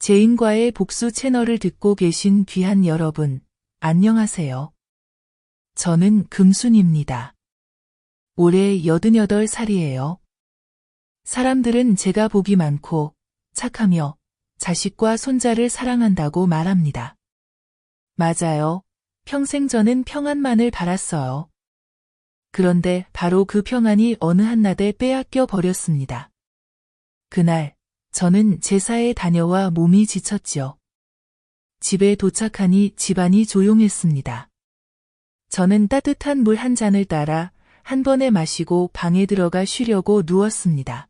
제인과의 복수 채널을 듣고 계신 귀한 여러분, 안녕하세요. 저는 금순입니다. 올해 88살이에요. 사람들은 제가 복이 많고 착하며 자식과 손자를 사랑한다고 말합니다. 맞아요. 평생 저는 평안만을 바랐어요. 그런데 바로 그 평안이 어느 한낮에 빼앗겨 버렸습니다. 그날 저는 제사에 다녀와 몸이 지쳤지요. 집에 도착하니 집안이 조용했습니다. 저는 따뜻한 물 한 잔을 따라 한 번에 마시고 방에 들어가 쉬려고 누웠습니다.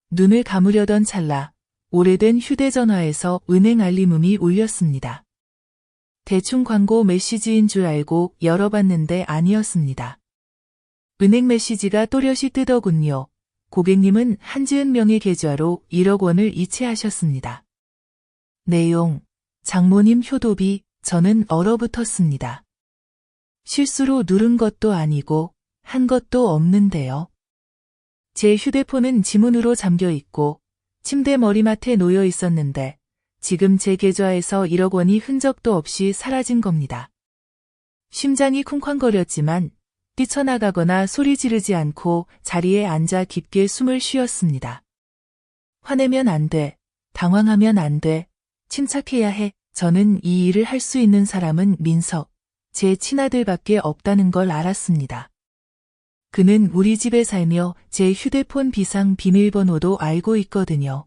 눈을 감으려던 찰나 오래된 휴대전화에서 은행 알림음이 울렸습니다. 대충 광고 메시지인 줄 알고 열어봤는데 아니었습니다. 은행 메시지가 또렷이 뜨더군요. 고객님은 한지은 명의 계좌로 1억 원을 이체하셨습니다. 내용, 장모님 효도비. 저는 얼어붙었습니다. 실수로 누른 것도 아니고 한 것도 없는데요. 제 휴대폰은 지문으로 잠겨 있고 침대 머리맡에 놓여 있었는데 지금 제 계좌에서 1억 원이 흔적도 없이 사라진 겁니다. 심장이 쿵쾅거렸지만 뛰쳐나가거나 소리 지르지 않고 자리에 앉아 깊게 숨을 쉬었습니다. 화내면 안 돼. 당황하면 안 돼. 침착해야 해. 저는 이 일을 할 수 있는 사람은 민석, 제 친아들밖에 없다는 걸 알았습니다. 그는 우리 집에 살며 제 휴대폰 비상 비밀번호도 알고 있거든요.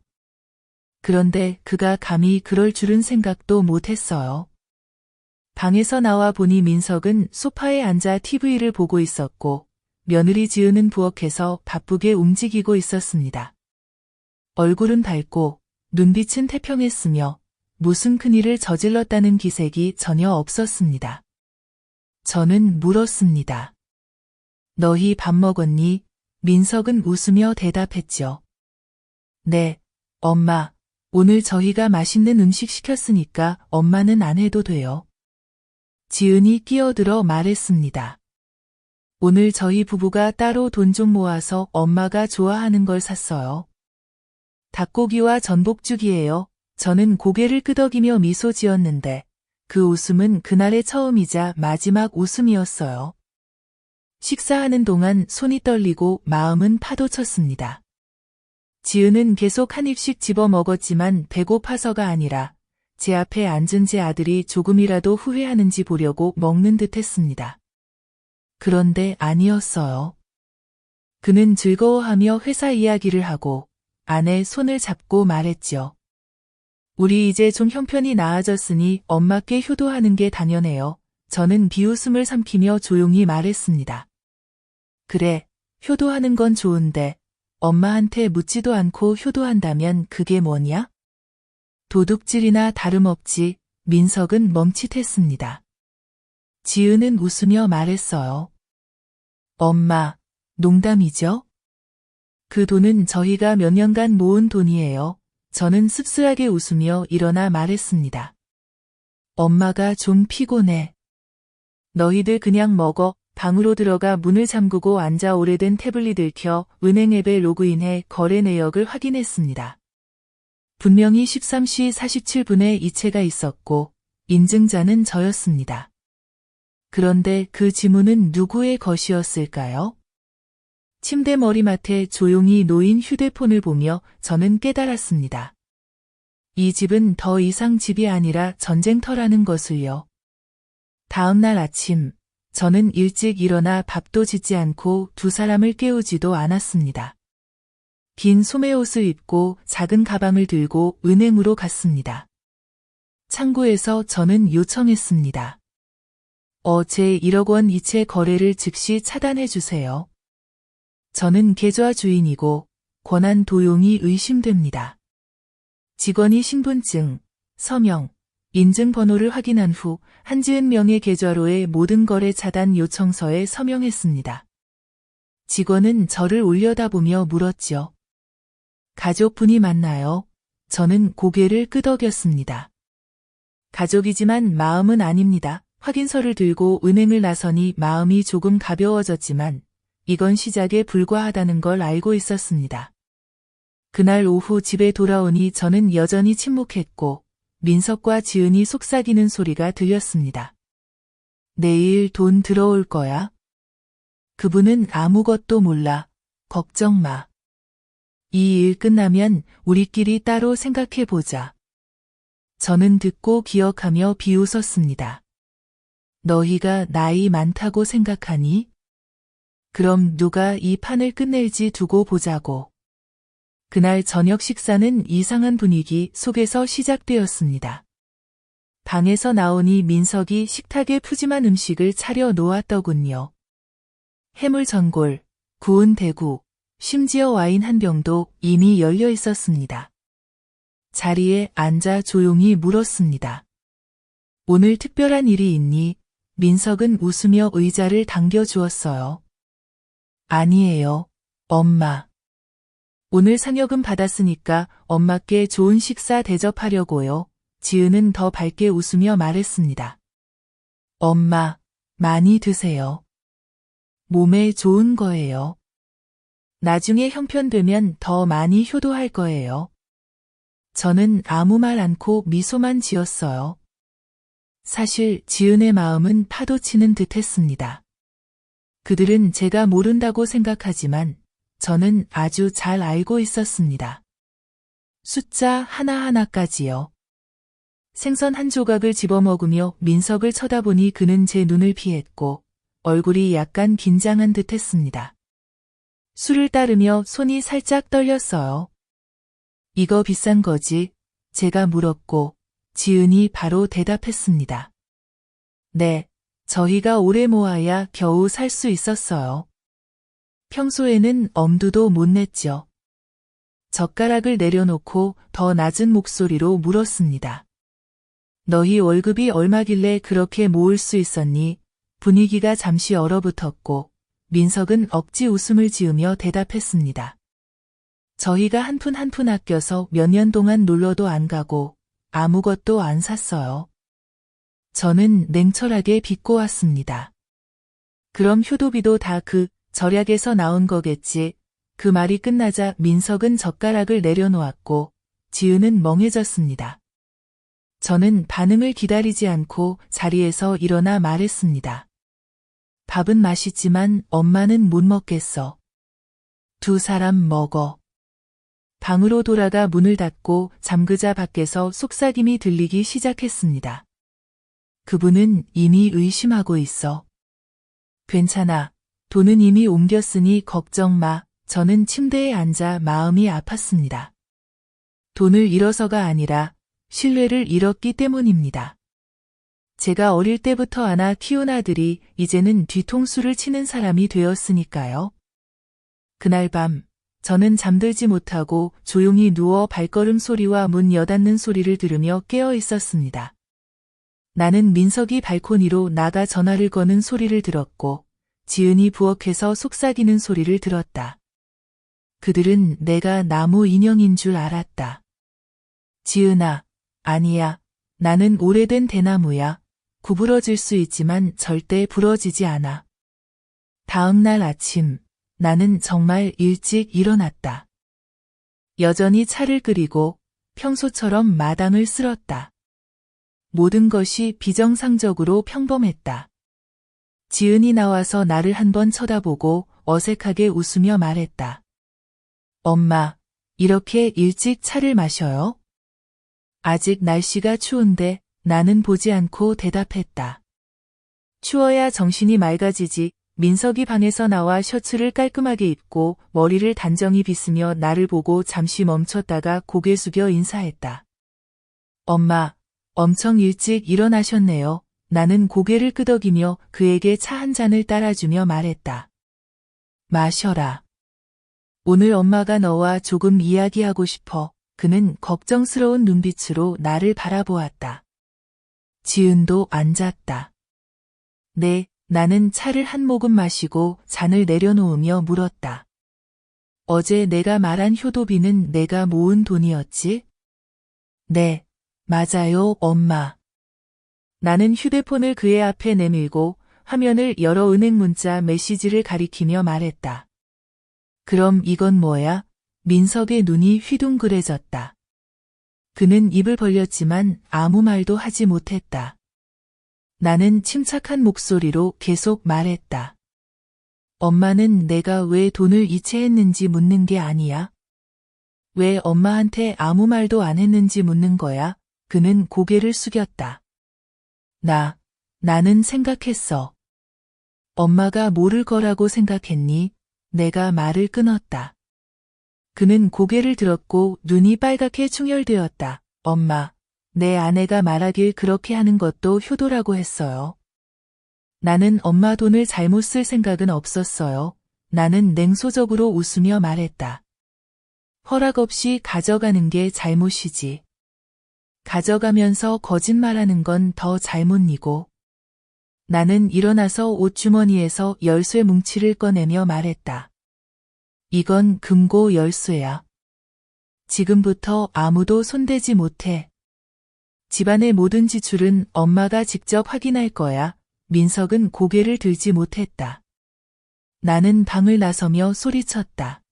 그런데 그가 감히 그럴 줄은 생각도 못했어요. 방에서 나와 보니 민석은 소파에 앉아 TV를 보고 있었고 며느리 지은은 부엌에서 바쁘게 움직이고 있었습니다. 얼굴은 밝고 눈빛은 태평했으며 무슨 큰일을 저질렀다는 기색이 전혀 없었습니다. 저는 물었습니다. 너희 밥 먹었니? 민석은 웃으며 대답했죠. 네, 엄마. 오늘 저희가 맛있는 음식 시켰으니까 엄마는 안 해도 돼요. 지은이 끼어들어 말했습니다. 오늘 저희 부부가 따로 돈 좀 모아서 엄마가 좋아하는 걸 샀어요. 닭고기와 전복죽이에요. 저는 고개를 끄덕이며 미소 지었는데 그 웃음은 그날의 처음이자 마지막 웃음이었어요. 식사하는 동안 손이 떨리고 마음은 파도쳤습니다. 지은은 계속 한 입씩 집어 먹었지만 배고파서가 아니라 제 앞에 앉은 제 아들이 조금이라도 후회하는지 보려고 먹는 듯 했습니다. 그런데 아니었어요. 그는 즐거워하며 회사 이야기를 하고 아내 손을 잡고 말했죠. 우리 이제 좀 형편이 나아졌으니 엄마께 효도하는 게 당연해요. 저는 비웃음을 삼키며 조용히 말했습니다. 그래, 효도하는 건 좋은데 엄마한테 묻지도 않고 효도한다면 그게 뭐냐? 도둑질이나 다름없지. 민석은 멈칫했습니다. 지은은 웃으며 말했어요. 엄마, 농담이죠? 그 돈은 저희가 몇 년간 모은 돈이에요. 저는 씁쓸하게 웃으며 일어나 말했습니다. 엄마가 좀 피곤해. 너희들 그냥 먹어. 방으로 들어가 문을 잠그고 앉아 오래된 태블릿을 켜 은행 앱에 로그인해 거래 내역을 확인했습니다. 분명히 13시 47분에 이체가 있었고 인증자는 저였습니다. 그런데 그 지문은 누구의 것이었을까요? 침대 머리맡에 조용히 놓인 휴대폰을 보며 저는 깨달았습니다. 이 집은 더 이상 집이 아니라 전쟁터라는 것을요. 다음 날 아침, 저는 일찍 일어나 밥도 짓지 않고 두 사람을 깨우지도 않았습니다. 긴 소매옷을 입고 작은 가방을 들고 은행으로 갔습니다. 창구에서 저는 요청했습니다. 제 1억 원 이체 거래를 즉시 차단해 주세요. 저는 계좌 주인이고 권한 도용이 의심됩니다. 직원이 신분증, 서명, 인증번호를 확인한 후 한지은 명의 계좌로의 모든 거래 차단 요청서에 서명했습니다. 직원은 저를 올려다보며 물었죠. 가족분이 맞나요? 저는 고개를 끄덕였습니다. 가족이지만 마음은 아닙니다. 확인서를 들고 은행을 나서니 마음이 조금 가벼워졌지만 이건 시작에 불과하다는 걸 알고 있었습니다. 그날 오후 집에 돌아오니 저는 여전히 침묵했고 민석과 지은이 속삭이는 소리가 들렸습니다. 내일 돈 들어올 거야? 그분은 아무것도 몰라. 걱정 마. 이 일 끝나면 우리끼리 따로 생각해보자. 저는 듣고 기억하며 비웃었습니다. 너희가 나이 많다고 생각하니? 그럼 누가 이 판을 끝낼지 두고 보자고. 그날 저녁 식사는 이상한 분위기 속에서 시작되었습니다. 방에서 나오니 민석이 식탁에 푸짐한 음식을 차려 놓았더군요. 해물전골, 구운 대구, 심지어 와인 한 병도 이미 열려 있었습니다. 자리에 앉아 조용히 물었습니다. 오늘 특별한 일이 있니? 민석은 웃으며 의자를 당겨주었어요. 아니에요, 엄마. 오늘 상여금 받았으니까 엄마께 좋은 식사 대접하려고요. 지은은 더 밝게 웃으며 말했습니다. 엄마, 많이 드세요. 몸에 좋은 거예요. 나중에 형편되면 더 많이 효도할 거예요. 저는 아무 말 않고 미소만 지었어요. 사실 지은의 마음은 파도치는 듯했습니다. 그들은 제가 모른다고 생각하지만 저는 아주 잘 알고 있었습니다. 숫자 하나하나까지요. 생선 한 조각을 집어먹으며 민석을 쳐다보니 그는 제 눈을 피했고 얼굴이 약간 긴장한 듯했습니다. 술을 따르며 손이 살짝 떨렸어요. 이거 비싼 거지? 제가 물었고 지은이 바로 대답했습니다. 네, 저희가 오래 모아야 겨우 살 수 있었어요. 평소에는 엄두도 못 냈죠. 젓가락을 내려놓고 더 낮은 목소리로 물었습니다. 너희 월급이 얼마길래 그렇게 모을 수 있었니? 분위기가 잠시 얼어붙었고 민석은 억지 웃음을 지으며 대답했습니다. 저희가 한 푼 한 푼 아껴서 몇 년 동안 놀러도 안 가고 아무것도 안 샀어요. 저는 냉철하게 비꼬았습니다. 그럼 효도비도 다 그 절약에서 나온 거겠지. 그 말이 끝나자 민석은 젓가락을 내려놓았고 지은은 멍해졌습니다. 저는 반응을 기다리지 않고 자리에서 일어나 말했습니다. 밥은 맛있지만 엄마는 못 먹겠어. 두 사람 먹어. 방으로 돌아가 문을 닫고 잠그자 밖에서 속삭임이 들리기 시작했습니다. 그분은 이미 의심하고 있어. 괜찮아. 돈은 이미 옮겼으니 걱정 마. 저는 침대에 앉아 마음이 아팠습니다. 돈을 잃어서가 아니라 신뢰를 잃었기 때문입니다. 제가 어릴 때부터 안아 키운 아들이 이제는 뒤통수를 치는 사람이 되었으니까요. 그날 밤 저는 잠들지 못하고 조용히 누워 발걸음 소리와 문 여닫는 소리를 들으며 깨어 있었습니다. 나는 민석이 발코니로 나가 전화를 거는 소리를 들었고 지은이 부엌에서 속삭이는 소리를 들었다. 그들은 내가 나무 인형인 줄 알았다. 지은아, 아니야. 나는 오래된 대나무야. 구부러질 수 있지만 절대 부러지지 않아. 다음 날 아침, 나는 정말 일찍 일어났다. 여전히 차를 끓이고 평소처럼 마당을 쓸었다. 모든 것이 비정상적으로 평범했다. 지은이 나와서 나를 한번 쳐다보고 어색하게 웃으며 말했다. 엄마, 이렇게 일찍 차를 마셔요? 아직 날씨가 추운데 나는 보지 않고 대답했다. 추워야 정신이 맑아지지. 민석이 방에서 나와 셔츠를 깔끔하게 입고 머리를 단정히 빗으며 나를 보고 잠시 멈췄다가 고개 숙여 인사했다. 엄마, 엄청 일찍 일어나셨네요. 나는 고개를 끄덕이며 그에게 차 한 잔을 따라주며 말했다. 마셔라. 오늘 엄마가 너와 조금 이야기하고 싶어. 그는 걱정스러운 눈빛으로 나를 바라보았다. 지은도 앉았다. 네, 나는 차를 한 모금 마시고 잔을 내려놓으며 물었다. 어제 내가 말한 효도비는 내가 모은 돈이었지? 네, 맞아요, 엄마. 나는 휴대폰을 그의 앞에 내밀고 화면을 열어 은행 문자 메시지를 가리키며 말했다. 그럼 이건 뭐야? 민석의 눈이 휘둥그레졌다. 그는 입을 벌렸지만 아무 말도 하지 못했다. 나는 침착한 목소리로 계속 말했다. 엄마는 내가 왜 돈을 이체했는지 묻는 게 아니야. 왜 엄마한테 아무 말도 안 했는지 묻는 거야. 그는 고개를 숙였다. 나는 생각했어. 엄마가 모를 거라고 생각했니? 내가 말을 끊었다. 그는 고개를 들었고 눈이 빨갛게 충혈되었다. 엄마, 내 아내가 말하길 그렇게 하는 것도 효도라고 했어요. 나는 엄마 돈을 잘못 쓸 생각은 없었어요. 나는 냉소적으로 웃으며 말했다. 허락 없이 가져가는 게 잘못이지. 가져가면서 거짓말하는 건 더 잘못이고. 나는 일어나서 옷주머니에서 열쇠 뭉치를 꺼내며 말했다. 이건 금고 열쇠야. 지금부터 아무도 손대지 못해. 집안의 모든 지출은 엄마가 직접 확인할 거야. 민석은 고개를 들지 못했다. 나는 방을 나서며 소리쳤다.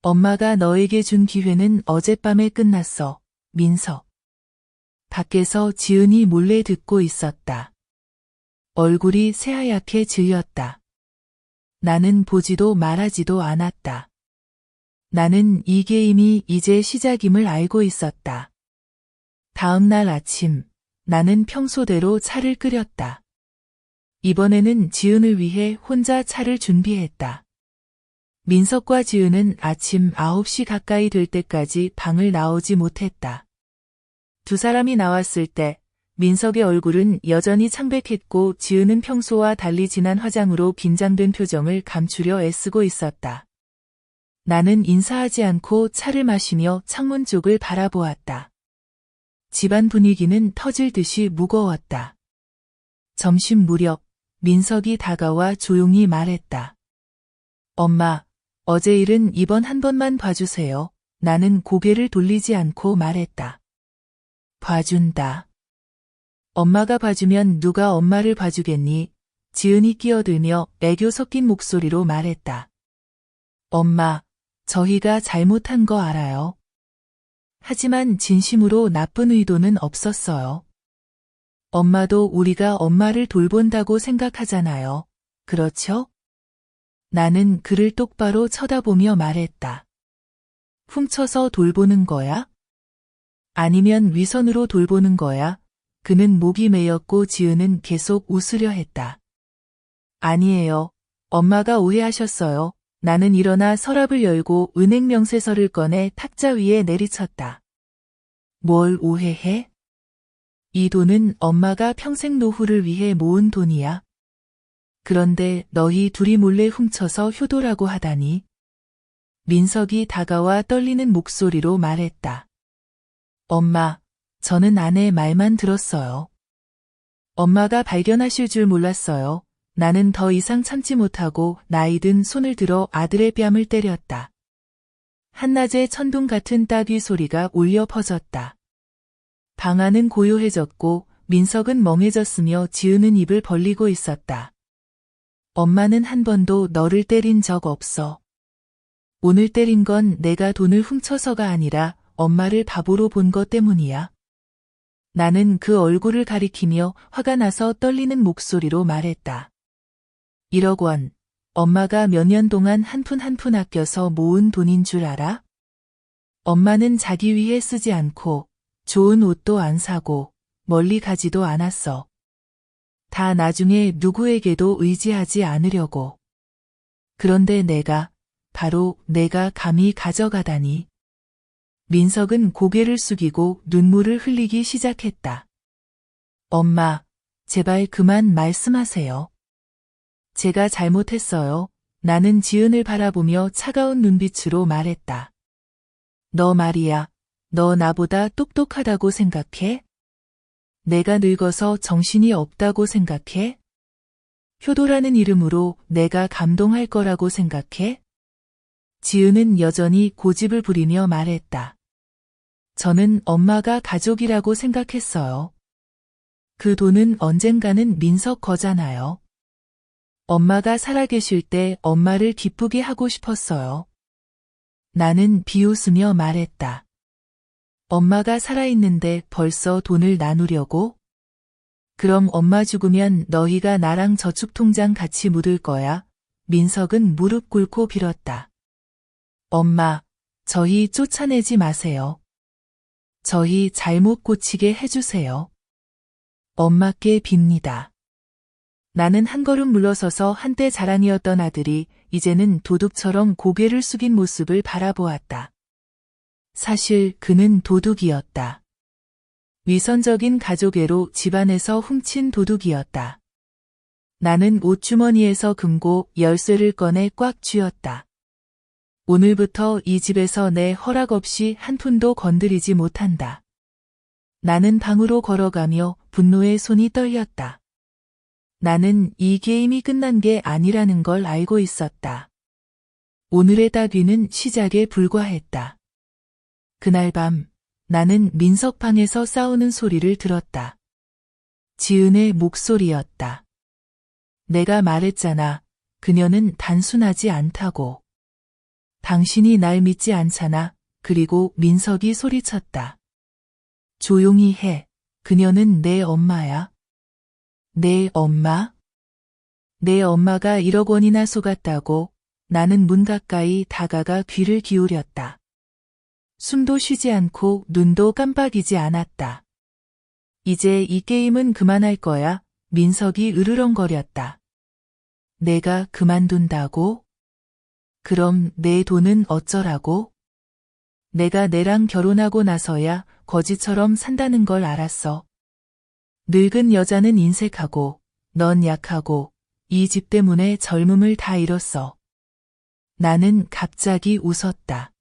엄마가 너에게 준 기회는 어젯밤에 끝났어, 민석. 밖에서 지은이 몰래 듣고 있었다. 얼굴이 새하얗게 질렸다. 나는 보지도 말하지도 않았다. 나는 이 게임이 이제 시작임을 알고 있었다. 다음 날 아침, 나는 평소대로 차를 끓였다. 이번에는 지은을 위해 혼자 차를 준비했다. 민석과 지은은 아침 9시 가까이 될 때까지 방을 나오지 못했다. 두 사람이 나왔을 때 민석의 얼굴은 여전히 창백했고 지은은 평소와 달리 진한 화장으로 긴장된 표정을 감추려 애쓰고 있었다. 나는 인사하지 않고 차를 마시며 창문 쪽을 바라보았다. 집안 분위기는 터질 듯이 무거웠다. 점심 무렵 민석이 다가와 조용히 말했다. 엄마, 어제 일은 이번 한 번만 봐주세요. 나는 고개를 돌리지 않고 말했다. 봐준다. 엄마가 봐주면 누가 엄마를 봐주겠니? 지은이 끼어들며 애교 섞인 목소리로 말했다. 엄마, 저희가 잘못한 거 알아요. 하지만 진심으로 나쁜 의도는 없었어요. 엄마도 우리가 엄마를 돌본다고 생각하잖아요. 그렇죠? 나는 그를 똑바로 쳐다보며 말했다. 훔쳐서 돌보는 거야? 아니면 위선으로 돌보는 거야? 그는 목이 메였고 지은은 계속 웃으려 했다. 아니에요. 엄마가 오해하셨어요. 나는 일어나 서랍을 열고 은행 명세서를 꺼내 탁자 위에 내리쳤다. 뭘 오해해? 이 돈은 엄마가 평생 노후를 위해 모은 돈이야. 그런데 너희 둘이 몰래 훔쳐서 효도라고 하다니. 민석이 다가와 떨리는 목소리로 말했다. 엄마, 저는 아내 말만 들었어요. 엄마가 발견하실 줄 몰랐어요. 나는 더 이상 참지 못하고 나이든 손을 들어 아들의 뺨을 때렸다. 한낮의 천둥 같은 따귀 소리가 울려 퍼졌다. 방 안은 고요해졌고 민석은 멍해졌으며 지은은 입을 벌리고 있었다. 엄마는 한 번도 너를 때린 적 없어. 오늘 때린 건 내가 돈을 훔쳐서가 아니라 엄마를 바보로 본 것 때문이야. 나는 그 얼굴을 가리키며 화가 나서 떨리는 목소리로 말했다. 1억 원, 엄마가 몇 년 동안 한 푼 한 푼 아껴서 모은 돈인 줄 알아? 엄마는 자기 위해 쓰지 않고 좋은 옷도 안 사고 멀리 가지도 않았어. 다 나중에 누구에게도 의지하지 않으려고. 그런데 바로 내가 감히 가져가다니. 민석은 고개를 숙이고 눈물을 흘리기 시작했다. 엄마, 제발 그만 말씀하세요. 제가 잘못했어요. 나는 지은을 바라보며 차가운 눈빛으로 말했다. 너 말이야, 너 나보다 똑똑하다고 생각해? 내가 늙어서 정신이 없다고 생각해? 효도라는 이름으로 내가 감동할 거라고 생각해? 지은은 여전히 고집을 부리며 말했다. 저는 엄마가 가족이라고 생각했어요. 그 돈은 언젠가는 민석 거잖아요. 엄마가 살아계실 때 엄마를 기쁘게 하고 싶었어요. 나는 비웃으며 말했다. 엄마가 살아있는데 벌써 돈을 나누려고? 그럼 엄마 죽으면 너희가 나랑 저축통장 같이 묻을 거야. 민석은 무릎 꿇고 빌었다. 엄마, 저희 쫓아내지 마세요. 저희 잘못 고치게 해주세요. 엄마께 빕니다. 나는 한 걸음 물러서서 한때 자랑이었던 아들이 이제는 도둑처럼 고개를 숙인 모습을 바라보았다. 사실 그는 도둑이었다. 위선적인 가족애로 집안에서 훔친 도둑이었다. 나는 옷주머니에서 금고 열쇠를 꺼내 꽉 쥐었다. 오늘부터 이 집에서 내 허락 없이 한 푼도 건드리지 못한다. 나는 방으로 걸어가며 분노의 손이 떨렸다. 나는 이 게임이 끝난 게 아니라는 걸 알고 있었다. 오늘의 따귀는 시작에 불과했다. 그날 밤 나는 민석 방에서 싸우는 소리를 들었다. 지은의 목소리였다. 내가 말했잖아. 그녀는 단순하지 않다고. 당신이 날 믿지 않잖아. 그리고 민석이 소리쳤다. 조용히 해. 그녀는 내 엄마야. 내 엄마? 내 엄마가 1억 원이나 속았다고. 나는 문 가까이 다가가 귀를 기울였다. 숨도 쉬지 않고 눈도 깜빡이지 않았다. 이제 이 게임은 그만할 거야. 민석이 으르렁거렸다. 내가 그만둔다고? 그럼 내 돈은 어쩌라고? 내가 내랑 결혼하고 나서야 거지처럼 산다는 걸 알았어. 늙은 여자는 인색하고 넌 약하고 이 집 때문에 젊음을 다 잃었어. 나는 갑자기 웃었다.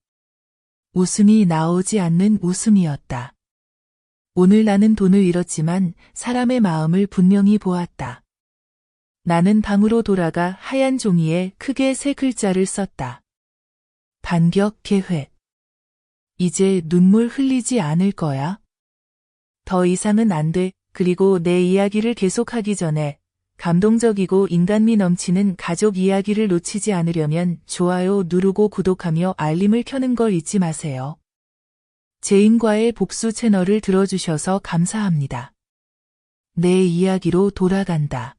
웃음이 나오지 않는 웃음이었다. 오늘 나는 돈을 잃었지만 사람의 마음을 분명히 보았다. 나는 방으로 돌아가 하얀 종이에 크게 3글자를 썼다. 반격 계획. 이제 눈물 흘리지 않을 거야? 더 이상은 안 돼. 그리고 내 이야기를 계속하기 전에 감동적이고 인간미 넘치는 가족 이야기를 놓치지 않으려면 좋아요 누르고 구독하며 알림을 켜는 걸 잊지 마세요. 제인과의 복수 채널을 들어주셔서 감사합니다. 내 이야기로 돌아간다.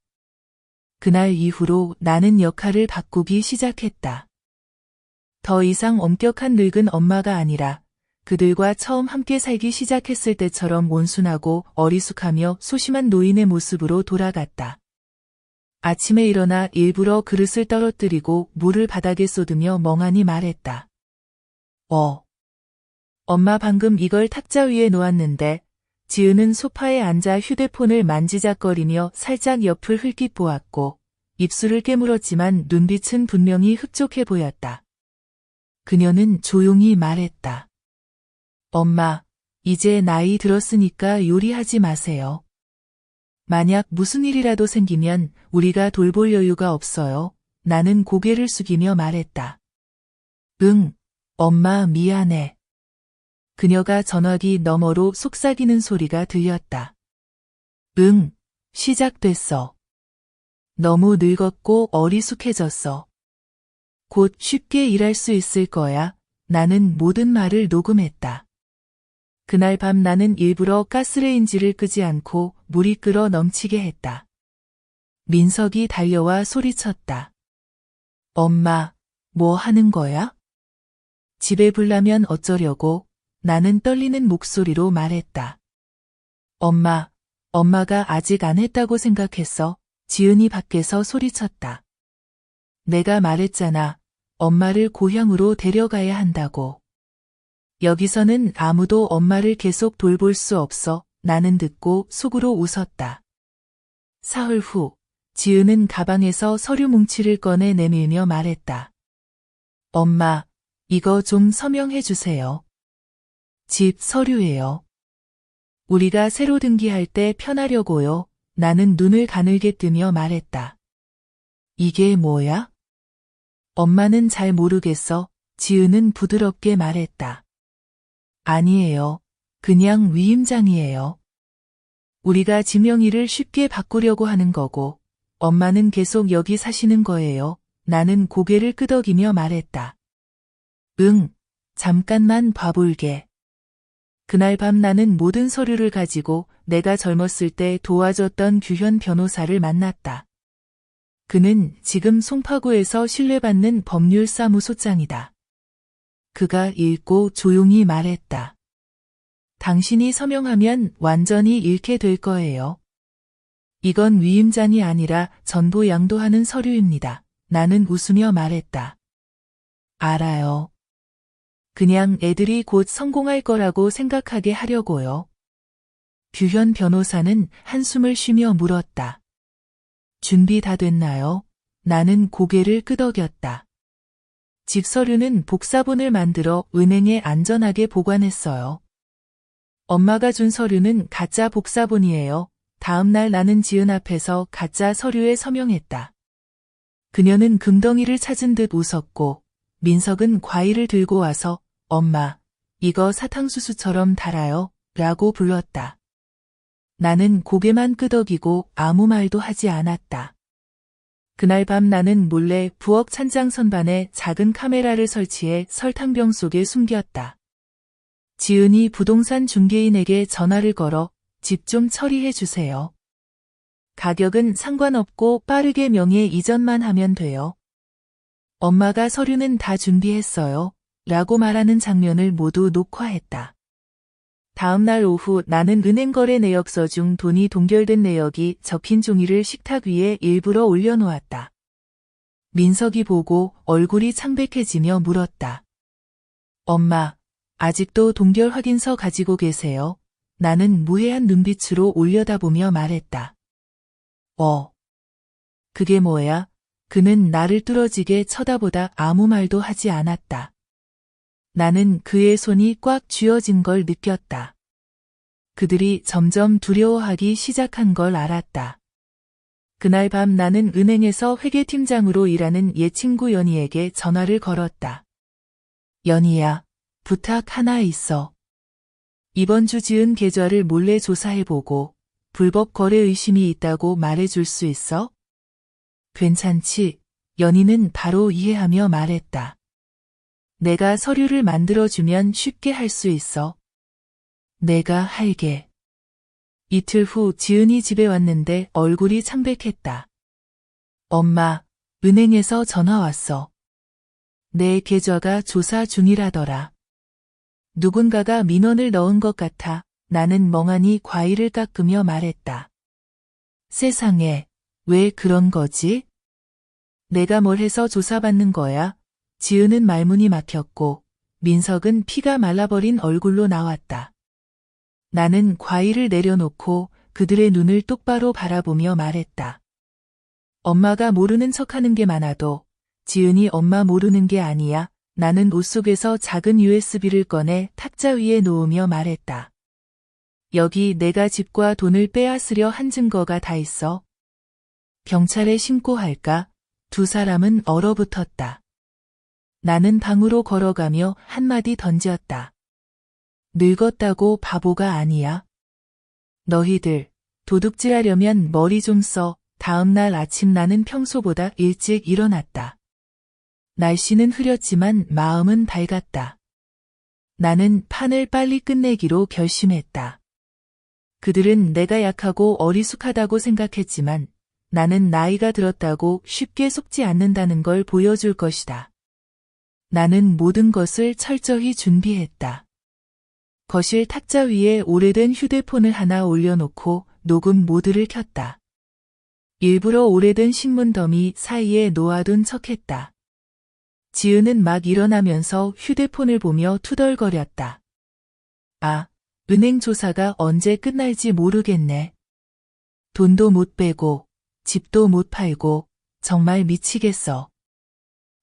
그날 이후로 나는 역할을 바꾸기 시작했다. 더 이상 엄격한 늙은 엄마가 아니라 그들과 처음 함께 살기 시작했을 때처럼 온순하고 어리숙하며 소심한 노인의 모습으로 돌아갔다. 아침에 일어나 일부러 그릇을 떨어뜨리고 물을 바닥에 쏟으며 멍하니 말했다. 엄마 방금 이걸 탁자 위에 놓았는데. 지은은 소파에 앉아 휴대폰을 만지작거리며 살짝 옆을 흘낏 보았고 입술을 깨물었지만 눈빛은 분명히 흡족해 보였다. 그녀는 조용히 말했다. 엄마, 이제 나이 들었으니까 요리하지 마세요. 만약 무슨 일이라도 생기면 우리가 돌볼 여유가 없어요. 나는 고개를 숙이며 말했다. 응, 엄마 미안해. 그녀가 전화기 너머로 속삭이는 소리가 들렸다. 응, 시작됐어. 너무 늙었고 어리숙해졌어. 곧 쉽게 일할 수 있을 거야. 나는 모든 말을 녹음했다. 그날 밤 나는 일부러 가스레인지를 끄지 않고 물이 끓어 넘치게 했다. 민석이 달려와 소리쳤다. 엄마, 뭐 하는 거야? 집에 불나면 어쩌려고? 나는 떨리는 목소리로 말했다. 엄마가 아직 안 했다고 생각했어. 지은이 밖에서 소리쳤다. 내가 말했잖아. 엄마를 고향으로 데려가야 한다고. 여기서는 아무도 엄마를 계속 돌볼 수 없어. 나는 듣고 속으로 웃었다. 사흘 후, 지은은 가방에서 서류 뭉치를 꺼내 내밀며 말했다. 엄마, 이거 좀 서명해 주세요. 집 서류예요. 우리가 새로 등기할 때 편하려고요. 나는 눈을 가늘게 뜨며 말했다. 이게 뭐야? 엄마는 잘 모르겠어. 지은은 부드럽게 말했다. 아니에요. 그냥 위임장이에요. 우리가 지명일을 쉽게 바꾸려고 하는 거고, 엄마는 계속 여기 사시는 거예요. 나는 고개를 끄덕이며 말했다. 응, 잠깐만 봐볼게. 그날 밤 나는 모든 서류를 가지고 내가 젊었을 때 도와줬던 규현 변호사를 만났다. 그는 지금 송파구에서 신뢰받는 법률사무소장이다. 그가 읽고 조용히 말했다. 당신이 서명하면 완전히 잃게 될 거예요. 이건 위임장이 아니라 전부 양도하는 서류입니다. 나는 웃으며 말했다. 알아요. 그냥 애들이 곧 성공할 거라고 생각하게 하려고요. 규현 변호사는 한숨을 쉬며 물었다. 준비 다 됐나요? 나는 고개를 끄덕였다. 집 서류는 복사본을 만들어 은행에 안전하게 보관했어요. 엄마가 준 서류는 가짜 복사본이에요. 다음 날 나는 지은 앞에서 가짜 서류에 서명했다. 그녀는 금덩이를 찾은 듯 웃었고 민석은 과일을 들고 와서 엄마, 이거 사탕수수처럼 달아요 라고 불렀다. 나는 고개만 끄덕이고 아무 말도 하지 않았다. 그날 밤 나는 몰래 부엌 찬장 선반에 작은 카메라를 설치해 설탕병 속에 숨겼다. 지은이 부동산 중개인에게 전화를 걸어 집 좀 처리해 주세요. 가격은 상관없고 빠르게 명의 이전만 하면 돼요. 엄마가 서류는 다 준비했어요. 라고 말하는 장면을 모두 녹화했다. 다음 날 오후 나는 은행 거래 내역서 중 돈이 동결된 내역이 적힌 종이를 식탁 위에 일부러 올려놓았다. 민석이 보고 얼굴이 창백해지며 물었다. 엄마, 아직도 동결 확인서 가지고 계세요? 나는 무해한 눈빛으로 올려다보며 말했다. 그게 뭐야? 그는 나를 뚫어지게 쳐다보다 아무 말도 하지 않았다. 나는 그의 손이 꽉 쥐어진 걸 느꼈다. 그들이 점점 두려워하기 시작한 걸 알았다. 그날 밤 나는 은행에서 회계팀장으로 일하는 옛 친구 연희에게 전화를 걸었다. 연희야, 부탁 하나 있어. 이번 주 지은 계좌를 몰래 조사해보고 불법 거래 의심이 있다고 말해줄 수 있어? 괜찮지? 연희는 바로 이해하며 말했다. 내가 서류를 만들어주면 쉽게 할 수 있어. 내가 할게. 이틀 후 지은이 집에 왔는데 얼굴이 창백했다. 엄마, 은행에서 전화 왔어. 내 계좌가 조사 중이라더라. 누군가가 민원을 넣은 것 같아. 나는 멍하니 과일을 깎으며 말했다. 세상에, 왜 그런 거지? 내가 뭘 해서 조사받는 거야? 지은은 말문이 막혔고 민석은 피가 말라버린 얼굴로 나왔다. 나는 과일을 내려놓고 그들의 눈을 똑바로 바라보며 말했다. 엄마가 모르는 척하는 게 많아도 지은이 엄마 모르는 게 아니야. 나는 옷 속에서 작은 USB를 꺼내 탁자 위에 놓으며 말했다. 여기 내가 집과 돈을 빼앗으려 한 증거가 다 있어. 경찰에 신고할까? 두 사람은 얼어붙었다. 나는 방으로 걸어가며 한마디 던졌다. 늙었다고 바보가 아니야. 너희들 도둑질하려면 머리 좀 써. 다음 날 아침 나는 평소보다 일찍 일어났다. 날씨는 흐렸지만 마음은 밝았다. 나는 판을 빨리 끝내기로 결심했다. 그들은 내가 약하고 어리숙하다고 생각했지만 나는 나이가 들었다고 쉽게 속지 않는다는 걸 보여줄 것이다. 나는 모든 것을 철저히 준비했다. 거실 탁자 위에 오래된 휴대폰을 하나 올려놓고 녹음 모드를 켰다. 일부러 오래된 신문 더미 사이에 놓아둔 척했다. 지은은 막 일어나면서 휴대폰을 보며 투덜거렸다. 아, 은행 조사가 언제 끝날지 모르겠네. 돈도 못 빼고 집도 못 팔고 정말 미치겠어.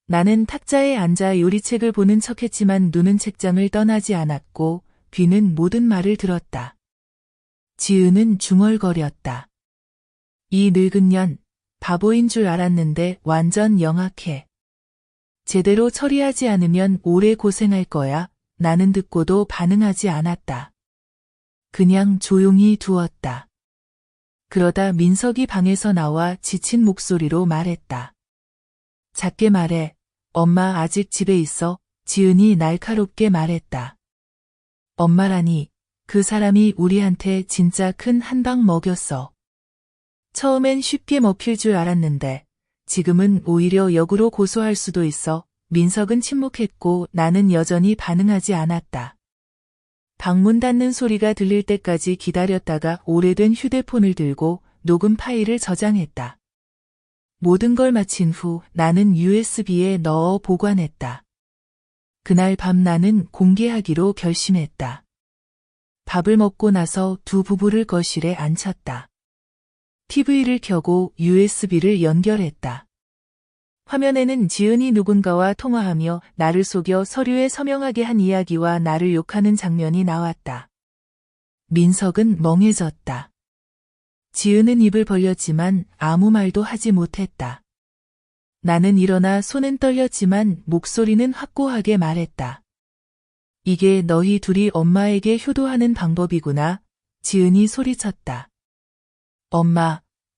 나는 탁자에 앉아 요리책을 보는 척했지만 눈은 책장을 떠나지 않았고 귀는 모든 말을 들었다. 지은은 중얼거렸다. 이 늙은 년, 바보인 줄 알았는데 완전 영악해. 제대로 처리하지 않으면 오래 고생할 거야. 나는 듣고도 반응하지 않았다. 그냥 조용히 두었다. 그러다 민석이 방에서 나와 지친 목소리로 말했다. 작게 말해, 엄마 아직 집에 있어. 지은이 날카롭게 말했다. 엄마라니, 그 사람이 우리한테 진짜 큰 한 방 먹였어. 처음엔 쉽게 먹힐 줄 알았는데 지금은 오히려 역으로 고소할 수도 있어. 민석은 침묵했고 나는 여전히 반응하지 않았다. 방문 닫는 소리가 들릴 때까지 기다렸다가 오래된 휴대폰을 들고 녹음 파일을 저장했다. 모든 걸 마친 후 나는 USB에 넣어 보관했다. 그날 밤 나는 공개하기로 결심했다. 밥을 먹고 나서 두 부부를 거실에 앉혔다. TV를 켜고 USB를 연결했다. 화면에는 지은이 누군가와 통화하며 나를 속여 서류에 서명하게 한 이야기와 나를 욕하는 장면이 나왔다. 민석은 멍해졌다. 지은은 입을 벌렸지만 아무 말도 하지 못했다. 나는 일어나 손은 떨렸지만 목소리는 확고하게 말했다. 이게 너희 둘이 엄마에게 효도하는 방법이구나. 지은이 소리쳤다.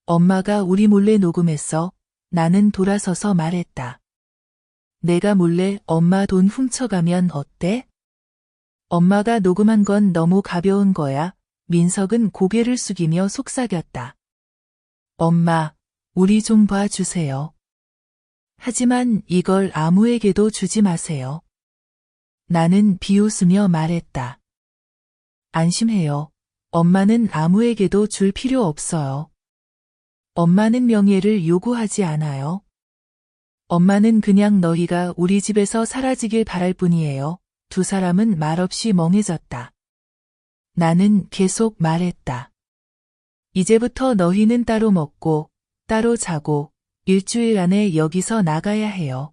엄마가 우리 몰래 녹음했어. 나는 돌아서서 말했다. 내가 몰래 엄마 돈 훔쳐가면 어때? 엄마가 녹음한 건 너무 가벼운 거야. 민석은 고개를 숙이며 속삭였다. 엄마, 우리 좀 봐주세요. 하지만 이걸 아무에게도 주지 마세요. 나는 비웃으며 말했다. 안심해요. 엄마는 아무에게도 줄 필요 없어요. 엄마는 명예를 요구하지 않아요. 엄마는 그냥 너희가 우리 집에서 사라지길 바랄 뿐이에요. 두 사람은 말없이 멍해졌다. 나는 계속 말했다. 이제부터 너희는 따로 먹고, 따로 자고, 일주일 안에 여기서 나가야 해요.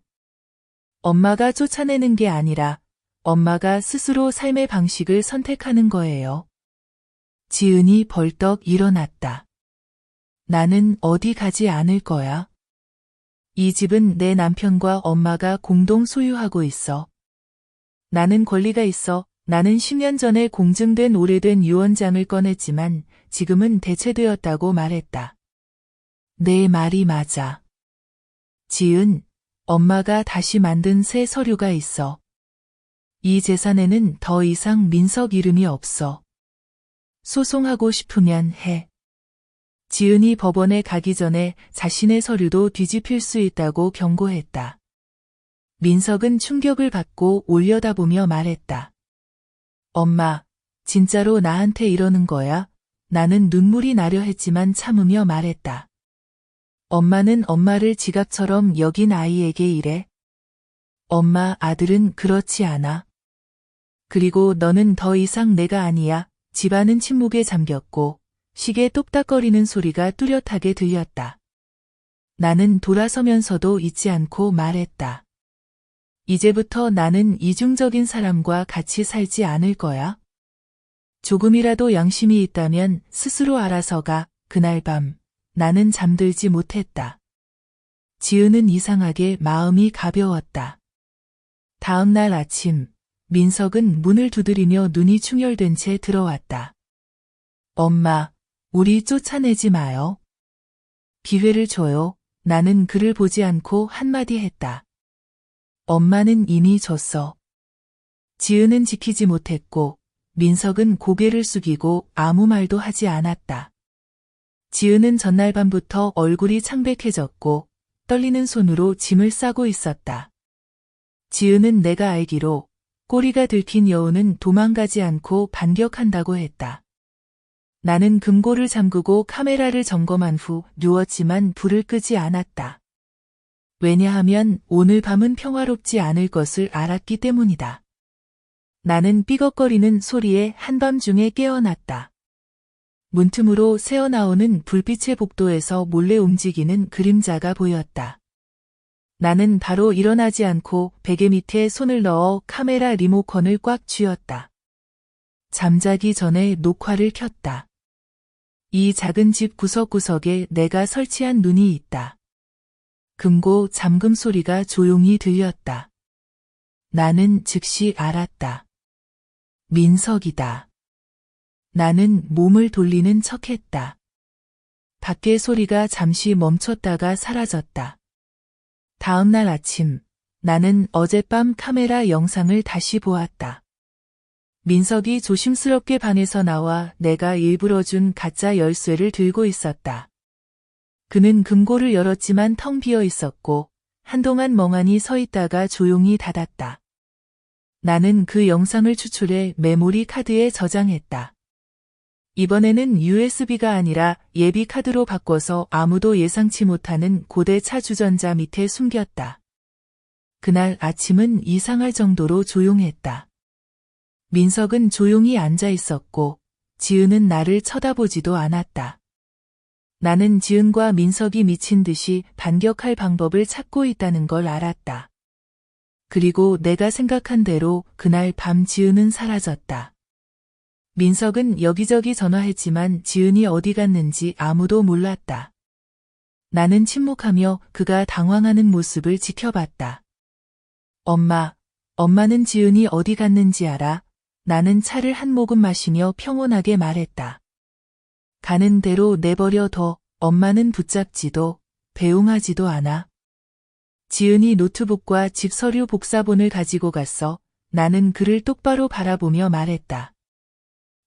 엄마가 쫓아내는 게 아니라 엄마가 스스로 삶의 방식을 선택하는 거예요. 지은이 벌떡 일어났다. 나는 어디 가지 않을 거야. 이 집은 내 남편과 엄마가 공동 소유하고 있어. 나는 권리가 있어. 나는 10년 전에 공증된 오래된 유언장을 꺼냈지만 지금은 대체되었다고 말했다. 내 말이 맞아. 지은, 엄마가 다시 만든 새 서류가 있어. 이 재산에는 더 이상 민석 이름이 없어. 소송하고 싶으면 해. 지은이 법원에 가기 전에 자신의 서류도 뒤집힐 수 있다고 경고했다. 민석은 충격을 받고 올려다보며 말했다. 엄마, 진짜로 나한테 이러는 거야? 나는 눈물이 나려 했지만 참으며 말했다. 엄마는 엄마를 지갑처럼 여긴 아이에게 이래. 엄마, 아들은 그렇지 않아. 그리고 너는 더 이상 내가 아니야. 집안은 침묵에 잠겼고 시계 똑딱거리는 소리가 뚜렷하게 들렸다. 나는 돌아서면서도 잊지 않고 말했다. 이제부터 나는 이중적인 사람과 같이 살지 않을 거야. 조금이라도 양심이 있다면 스스로 알아서 가. 그날 밤 나는 잠들지 못했다. 지은은 이상하게 마음이 가벼웠다. 다음 날 아침 민석은 문을 두드리며 눈이 충혈된 채 들어왔다. 엄마, 우리 쫓아내지 마요. 기회를 줘요. 나는 그를 보지 않고 한마디 했다. 엄마는 이미 줬어. 지은은 지키지 못했고 민석은 고개를 숙이고 아무 말도 하지 않았다. 지은은 전날 밤부터 얼굴이 창백해졌고 떨리는 손으로 짐을 싸고 있었다. 지은은 내가 알기로 꼬리가 들킨 여우는 도망가지 않고 반격한다고 했다. 나는 금고를 잠그고 카메라를 점검한 후 누웠지만 불을 끄지 않았다. 왜냐하면 오늘 밤은 평화롭지 않을 것을 알았기 때문이다. 나는 삐걱거리는 소리에 한밤중에 깨어났다. 문틈으로 새어나오는 불빛의 복도에서 몰래 움직이는 그림자가 보였다. 나는 바로 일어나지 않고 베개 밑에 손을 넣어 카메라 리모컨을 꽉 쥐었다. 잠자기 전에 녹화를 켰다. 이 작은 집 구석구석에 내가 설치한 눈이 있다. 금고 잠금 소리가 조용히 들렸다. 나는 즉시 알았다. 민석이다. 나는 몸을 돌리는 척했다. 밖의 소리가 잠시 멈췄다가 사라졌다. 다음 날 아침, 나는 어젯밤 카메라 영상을 다시 보았다. 민석이 조심스럽게 방에서 나와 내가 일부러 준 가짜 열쇠를 들고 있었다. 그는 금고를 열었지만 텅 비어 있었고 한동안 멍하니 서 있다가 조용히 닫았다. 나는 그 영상을 추출해 메모리 카드에 저장했다. 이번에는 USB가 아니라 예비 카드로 바꿔서 아무도 예상치 못하는 고대 차주전자 밑에 숨겼다. 그날 아침은 이상할 정도로 조용했다. 민석은 조용히 앉아 있었고 지은은 나를 쳐다보지도 않았다. 나는 지은과 민석이 미친 듯이 반격할 방법을 찾고 있다는 걸 알았다. 그리고 내가 생각한 대로 그날 밤 지은은 사라졌다. 민석은 여기저기 전화했지만 지은이 어디 갔는지 아무도 몰랐다. 나는 침묵하며 그가 당황하는 모습을 지켜봤다. 엄마는 지은이 어디 갔는지 알아? 나는 차를 한 모금 마시며 평온하게 말했다. 가는 대로 내버려 둬. 엄마는 붙잡지도 배웅하지도 않아. 지은이 노트북과 집 서류 복사본을 가지고 갔어. 나는 그를 똑바로 바라보며 말했다.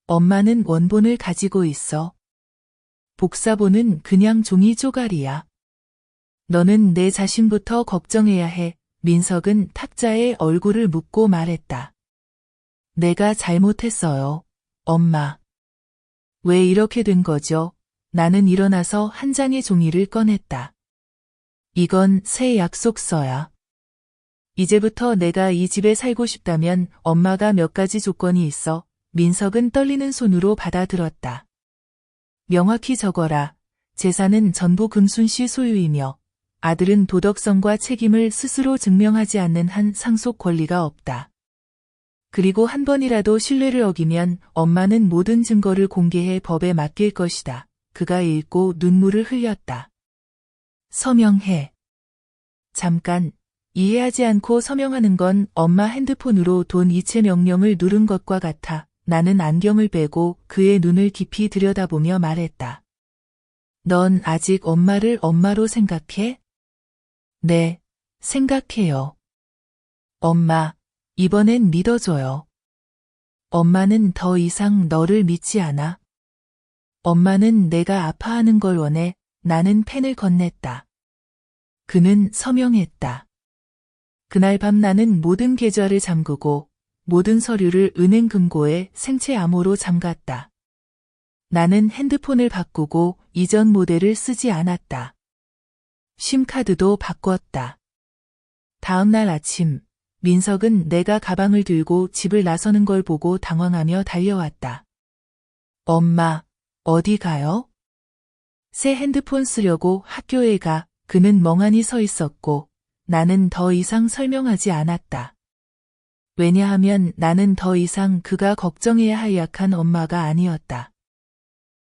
엄마는 원본을 가지고 있어. 복사본은 그냥 종이 쪼가리야. 너는 내 자신부터 걱정해야 해. 민석은 탁자에 얼굴을 묻고 말했다. 내가 잘못했어요, 엄마. 왜 이렇게 된 거죠? 나는 일어나서 한 장의 종이를 꺼냈다. 이건 새 약속서야. 이제부터 내가 이 집에 살고 싶다면 엄마가 몇 가지 조건이 있어. 민석은 떨리는 손으로 받아들었다. 명확히 적어라. 재산은 전부 금순씨 소유이며 아들은 도덕성과 책임을 스스로 증명하지 않는 한 상속 권리가 없다. 그리고 한 번이라도 신뢰를 어기면 엄마는 모든 증거를 공개해 법에 맡길 것이다. 그가 읽고 눈물을 흘렸다. 서명해. 잠깐, 이해하지 않고 서명하는 건 엄마 핸드폰으로 돈 이체 명령을 누른 것과 같아. 나는 안경을 빼고 그의 눈을 깊이 들여다보며 말했다. 넌 아직 엄마를 엄마로 생각해? 네, 생각해요. 엄마, 이번엔 믿어줘요. 엄마는 더 이상 너를 믿지 않아. 엄마는 내가 아파하는 걸 원해. 나는 펜을 건넸다. 그는 서명했다. 그날 밤 나는 모든 계좌를 잠그고 모든 서류를 은행 금고에 생체 암호로 잠갔다. 나는 핸드폰을 바꾸고 이전 모델을 쓰지 않았다. 심카드도 바꿨다. 다음 날 아침, 민석은 내가 가방을 들고 집을 나서는 걸 보고 당황하며 달려왔다. 엄마, 어디 가요? 새 핸드폰 쓰려고 학교에 가. 그는 멍하니 서 있었고 나는 더 이상 설명하지 않았다. 왜냐하면 나는 더 이상 그가 걱정해야 할 약한 엄마가 아니었다.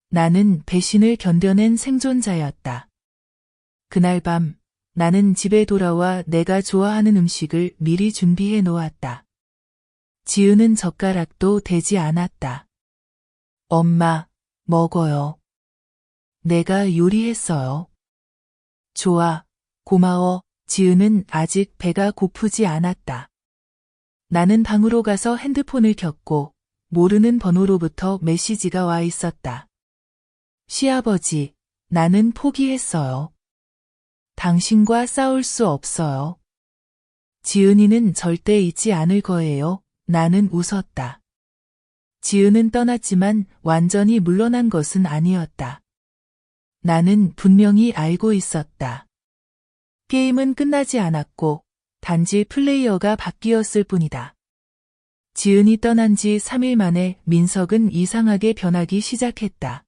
나는 배신을 견뎌낸 생존자였다. 그날 밤 나는 집에 돌아와 내가 좋아하는 음식을 미리 준비해 놓았다. 지은은 젓가락도 대지 않았다. 엄마, 먹어요. 내가 요리했어요. 좋아, 고마워. 지은은 아직 배가 고프지 않았다. 나는 방으로 가서 핸드폰을 켰고 모르는 번호로부터 메시지가 와 있었다. 시아버지, 나는 포기했어요. 당신과 싸울 수 없어요. 지은이는 절대 잊지 않을 거예요. 나는 웃었다. 지은은 떠났지만 완전히 물러난 것은 아니었다. 나는 분명히 알고 있었다. 게임은 끝나지 않았고 단지 플레이어가 바뀌었을 뿐이다. 지은이 떠난 지 3일 만에 민석은 이상하게 변하기 시작했다.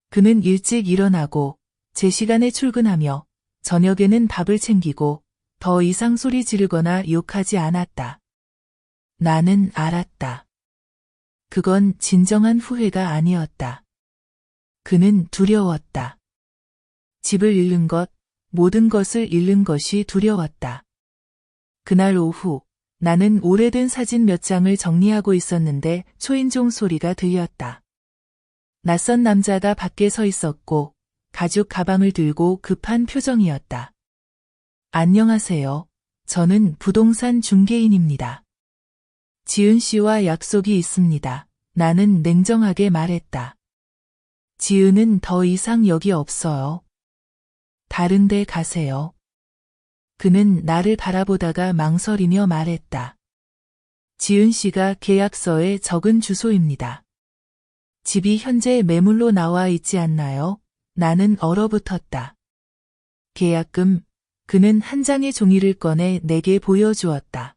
그는 일찍 일어나고 제 시간에 출근하며 저녁에는 밥을 챙기고 더 이상 소리 지르거나 욕하지 않았다. 나는 알았다. 그건 진정한 후회가 아니었다. 그는 두려웠다. 집을 잃는 것, 모든 것을 잃는 것이 두려웠다. 그날 오후, 나는 오래된 사진 몇 장을 정리하고 있었는데 초인종 소리가 들렸다. 낯선 남자가 밖에 서 있었고 가죽 가방을 들고 급한 표정이었다. 안녕하세요. 저는 부동산 중개인입니다. 지은 씨와 약속이 있습니다. 나는 냉정하게 말했다. 지은은 더 이상 여기 없어요. 다른 데 가세요. 그는 나를 바라보다가 망설이며 말했다. 지은 씨가 계약서에 적은 주소입니다. 집이 현재 매물로 나와 있지 않나요? 나는 얼어붙었다. 계약금, 그는 한 장의 종이를 꺼내 내게 보여주었다.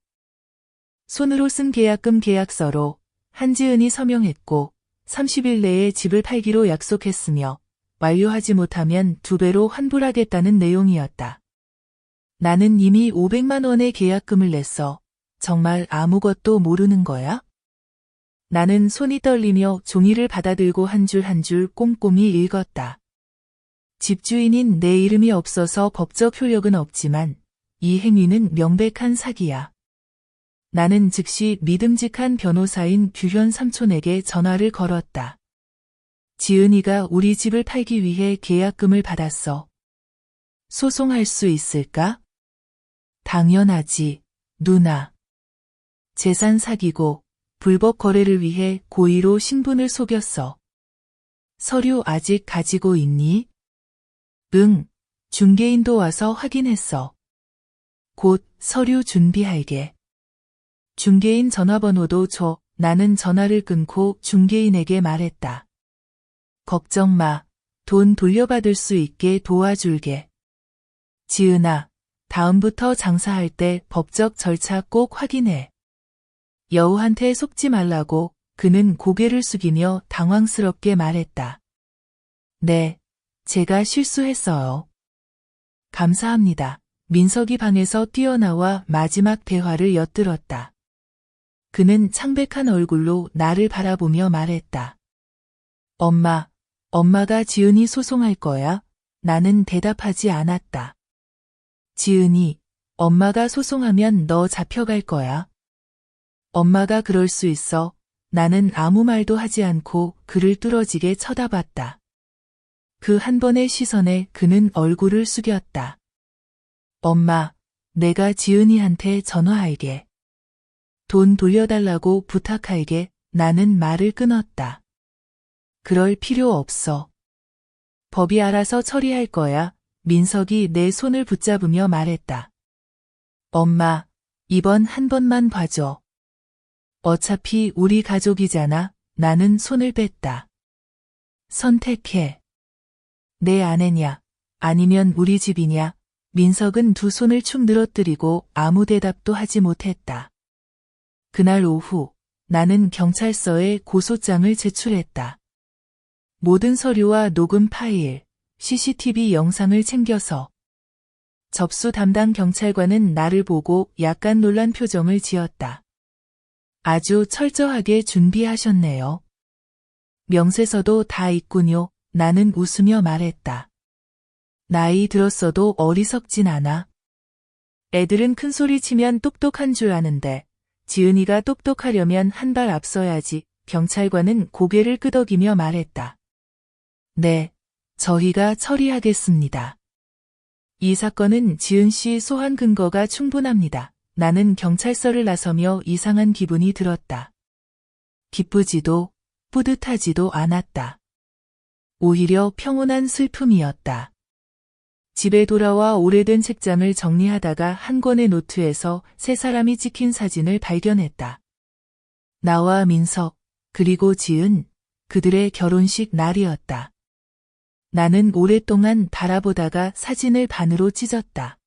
손으로 쓴 계약금 계약서로 한지은이 서명했고 30일 내에 집을 팔기로 약속했으며 완료하지 못하면 2배로 환불하겠다는 내용이었다. 나는 이미 500만 원의 계약금을 냈어. 정말 아무것도 모르는 거야? 나는 손이 떨리며 종이를 받아들고 한 줄 한 줄 꼼꼼히 읽었다. 집주인인 내 이름이 없어서 법적 효력은 없지만 이 행위는 명백한 사기야. 나는 즉시 믿음직한 변호사인 규현 삼촌에게 전화를 걸었다. 지은이가 우리 집을 팔기 위해 계약금을 받았어. 소송할 수 있을까? 당연하지, 누나. 재산 사기고 불법 거래를 위해 고의로 신분을 속였어. 서류 아직 가지고 있니? 응, 중개인도 와서 확인했어. 곧 서류 준비할게. 중개인 전화번호도 줘. 나는 전화를 끊고 중개인에게 말했다. 걱정 마. 돈 돌려받을 수 있게 도와줄게. 지은아, 다음부터 장사할 때 법적 절차 꼭 확인해. 여우한테 속지 말라고. 그는 고개를 숙이며 당황스럽게 말했다. 네, 제가 실수했어요. 감사합니다. 민석이 방에서 뛰어나와 마지막 대화를 엿들었다. 그는 창백한 얼굴로 나를 바라보며 말했다. 엄마가 지은이 소송할 거야? 나는 대답하지 않았다. 지은이, 엄마가 소송하면 너 잡혀갈 거야. 엄마가 그럴 수 있어. 나는 아무 말도 하지 않고 그를 뚫어지게 쳐다봤다. 그 한 번의 시선에 그는 얼굴을 숙였다. 엄마, 내가 지은이한테 전화할게. 돈 돌려달라고 부탁할게. 나는 말을 끊었다. 그럴 필요 없어. 법이 알아서 처리할 거야. 민석이 내 손을 붙잡으며 말했다. 엄마, 이번 한 번만 봐줘. 어차피 우리 가족이잖아. 나는 손을 뺐다. 선택해. 내 아내냐, 아니면 우리 집이냐. 민석은 두 손을 축 늘어뜨리고 아무 대답도 하지 못했다. 그날 오후, 나는 경찰서에 고소장을 제출했다. 모든 서류와 녹음 파일, CCTV 영상을 챙겨서. 접수 담당 경찰관은 나를 보고 약간 놀란 표정을 지었다. 아주 철저하게 준비하셨네요. 명세서도 다 있군요. 나는 웃으며 말했다. 나이 들었어도 어리석진 않아. 애들은 큰 소리 치면 똑똑한 줄 아는데 지은이가 똑똑하려면 한 발 앞서야지. 경찰관은 고개를 끄덕이며 말했다. 네, 저희가 처리하겠습니다. 이 사건은 지은 씨 소환 근거가 충분합니다. 나는 경찰서를 나서며 이상한 기분이 들었다. 기쁘지도 뿌듯하지도 않았다. 오히려 평온한 슬픔이었다. 집에 돌아와 오래된 책장을 정리하다가 한 권의 노트에서 세 사람이 찍힌 사진을 발견했다. 나와 민석, 그리고 지은, 그들의 결혼식 날이었다. 나는 오랫동안 바라보다가 사진을 반으로 찢었다.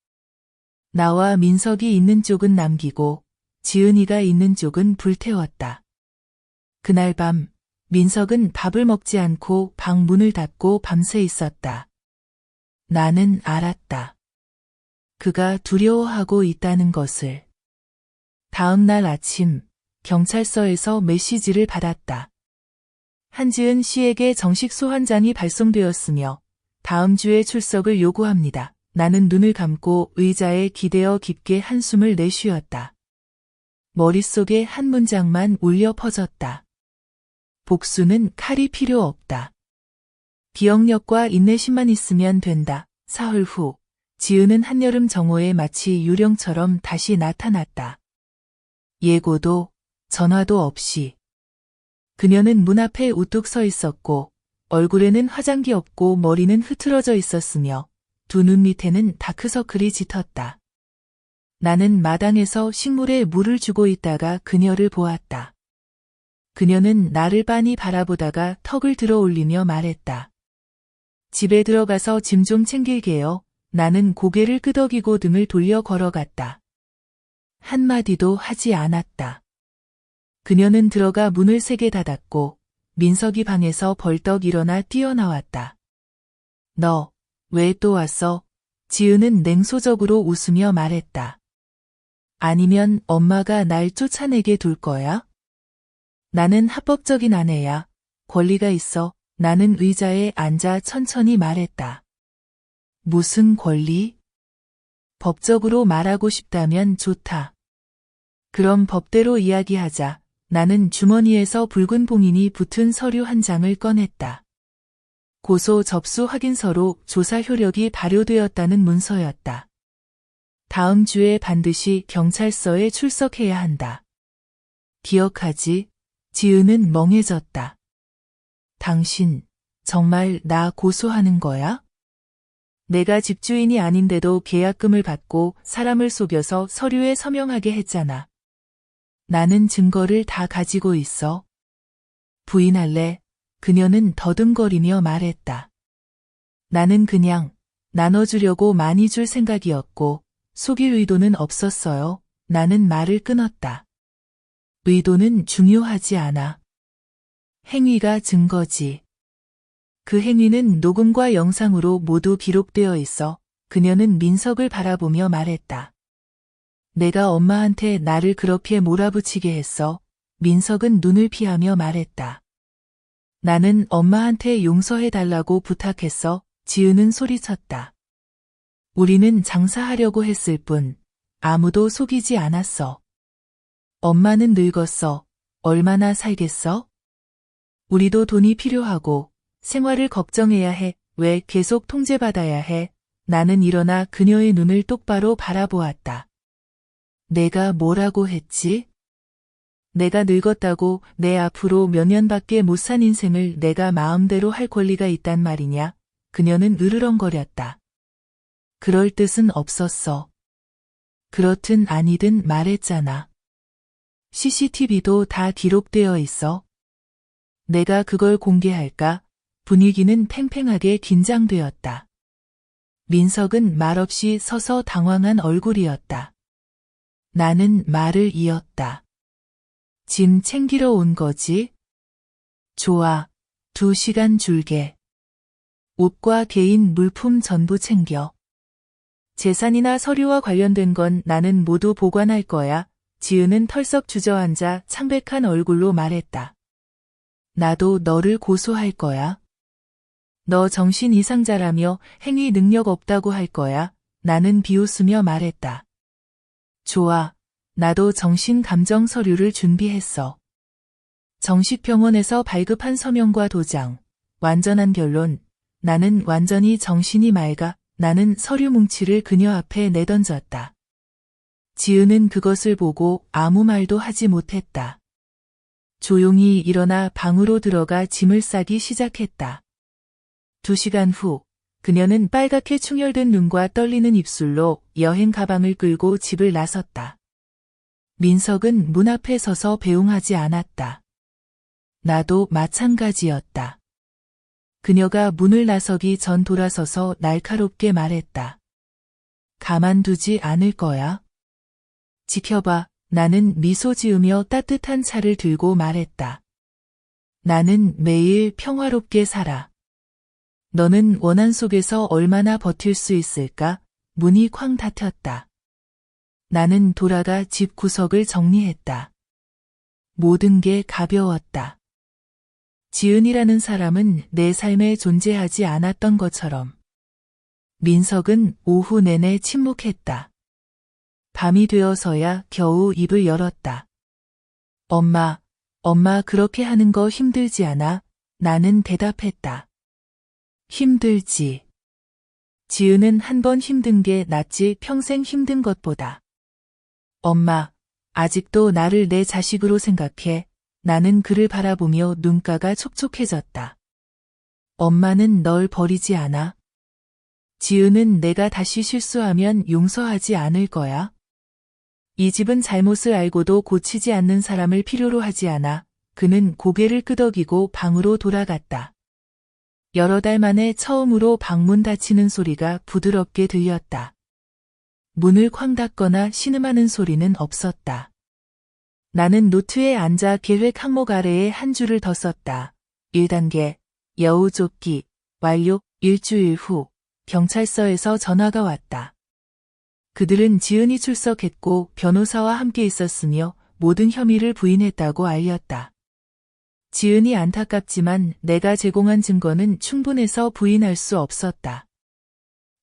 나와 민석이 있는 쪽은 남기고 지은이가 있는 쪽은 불태웠다. 그날 밤 민석은 밥을 먹지 않고 방 문을 닫고 밤새 있었다. 나는 알았다. 그가 두려워하고 있다는 것을. 다음 날 아침 경찰서에서 메시지를 받았다. 한지은 씨에게 정식 소환장이 발송되었으며 다음 주에 출석을 요구합니다. 나는 눈을 감고 의자에 기대어 깊게 한숨을 내쉬었다. 머릿속에 한 문장만 울려 퍼졌다. 복수는 칼이 필요 없다. 기억력과 인내심만 있으면 된다. 사흘 후 지은은 한여름 정오에 마치 유령처럼 다시 나타났다. 예고도 전화도 없이. 그녀는 문 앞에 우뚝 서 있었고 얼굴에는 화장기 없고 머리는 흐트러져 있었으며 두 눈 밑에는 다크서클이 짙었다. 나는 마당에서 식물에 물을 주고 있다가 그녀를 보았다. 그녀는 나를 빤히 바라보다가 턱을 들어 올리며 말했다. 집에 들어가서 짐 좀 챙길게요. 나는 고개를 끄덕이고 등을 돌려 걸어갔다. 한마디도 하지 않았다. 그녀는 들어가 문을 세게 닫았고 민석이 방에서 벌떡 일어나 뛰어나왔다. 너, 왜 또 왔어? 지은은 냉소적으로 웃으며 말했다. 아니면 엄마가 날 쫓아내게 둘 거야? 나는 합법적인 아내야. 권리가 있어. 나는 의자에 앉아 천천히 말했다. 무슨 권리? 법적으로 말하고 싶다면 좋다. 그럼 법대로 이야기하자. 나는 주머니에서 붉은 봉인이 붙은 서류 한 장을 꺼냈다. 고소 접수 확인서로 조사 효력이 발효되었다는 문서였다. 다음 주에 반드시 경찰서에 출석해야 한다. 기억하지? 지은은 멍해졌다. 당신, 정말 나 고소하는 거야? 내가 집주인이 아닌데도 계약금을 받고 사람을 속여서 서류에 서명하게 했잖아. 나는 증거를 다 가지고 있어. 부인할래? 그녀는 더듬거리며 말했다. 나는 그냥 나눠주려고 많이 줄 생각이었고 속일 의도는 없었어요. 나는 말을 끊었다. 의도는 중요하지 않아. 행위가 증거지. 그 행위는 녹음과 영상으로 모두 기록되어 있어. 그녀는 민석을 바라보며 말했다. 내가 엄마한테 나를 그렇게 몰아붙이게 했어. 민석은 눈을 피하며 말했다. 나는 엄마한테 용서해달라고 부탁했어. 지은은 소리쳤다. 우리는 장사하려고 했을 뿐 아무도 속이지 않았어. 엄마는 늙었어. 얼마나 살겠어? 우리도 돈이 필요하고 생활을 걱정해야 해. 왜 계속 통제받아야 해? 나는 일어나 그녀의 눈을 똑바로 바라보았다. 내가 뭐라고 했지? 내가 늙었다고 내 앞으로 몇 년밖에 못 산 인생을 내가 마음대로 할 권리가 있단 말이냐? 그녀는 으르렁거렸다. 그럴 뜻은 없었어. 그렇든 아니든 말했잖아. CCTV도 다 기록되어 있어. 내가 그걸 공개할까? 분위기는 팽팽하게 긴장되었다. 민석은 말없이 서서 당황한 얼굴이었다. 나는 말을 이었다. 짐 챙기러 온 거지? 좋아. 2시간 줄게. 옷과 개인 물품 전부 챙겨. 재산이나 서류와 관련된 건 나는 모두 보관할 거야. 지은은 털썩 주저앉아 창백한 얼굴로 말했다. 나도 너를 고소할 거야. 너 정신 이상자라며 행위 능력 없다고 할 거야. 나는 비웃으며 말했다. 좋아. 나도 정신 감정 서류를 준비했어. 정식 병원에서 발급한 서명과 도장. 완전한 결론. 나는 완전히 정신이 맑아. 나는 서류 뭉치를 그녀 앞에 내던졌다. 지은은 그것을 보고 아무 말도 하지 못했다. 조용히 일어나 방으로 들어가 짐을 싸기 시작했다. 2시간 후, 그녀는 빨갛게 충혈된 눈과 떨리는 입술로 여행 가방을 끌고 집을 나섰다. 민석은 문 앞에 서서 배웅하지 않았다. 나도 마찬가지였다. 그녀가 문을 나서기 전 돌아서서 날카롭게 말했다. 가만두지 않을 거야. 지켜봐. 나는 미소 지으며 따뜻한 차를 들고 말했다. 나는 매일 평화롭게 살아. 너는 원한 속에서 얼마나 버틸 수 있을까? 문이 쾅 닫혔다. 나는 돌아가 집 구석을 정리했다. 모든 게 가벼웠다. 지은이라는 사람은 내 삶에 존재하지 않았던 것처럼. 민석은 오후 내내 침묵했다. 밤이 되어서야 겨우 입을 열었다. 엄마 그렇게 하는 거 힘들지 않아? 나는 대답했다. 힘들지. 지은은 한 번 힘든 게 낫지 평생 힘든 것보다. 엄마, 아직도 나를 내 자식으로 생각해. 나는 그를 바라보며 눈가가 촉촉해졌다. 엄마는 널 버리지 않아. 지은은 내가 다시 실수하면 용서하지 않을 거야. 이 집은 잘못을 알고도 고치지 않는 사람을 필요로 하지 않아. 그는 고개를 끄덕이고 방으로 돌아갔다. 여러 달 만에 처음으로 방문 닫히는 소리가 부드럽게 들렸다. 문을 쾅 닫거나 신음하는 소리는 없었다. 나는 노트에 앉아 계획 항목 아래에 한 줄을 더 썼다. 1단계, 여우 쫓기, 완료. 일주일 후, 경찰서에서 전화가 왔다. 그들은 지은이 출석했고 변호사와 함께 있었으며 모든 혐의를 부인했다고 알렸다. 지은이 안타깝지만 내가 제공한 증거는 충분해서 부인할 수 없었다.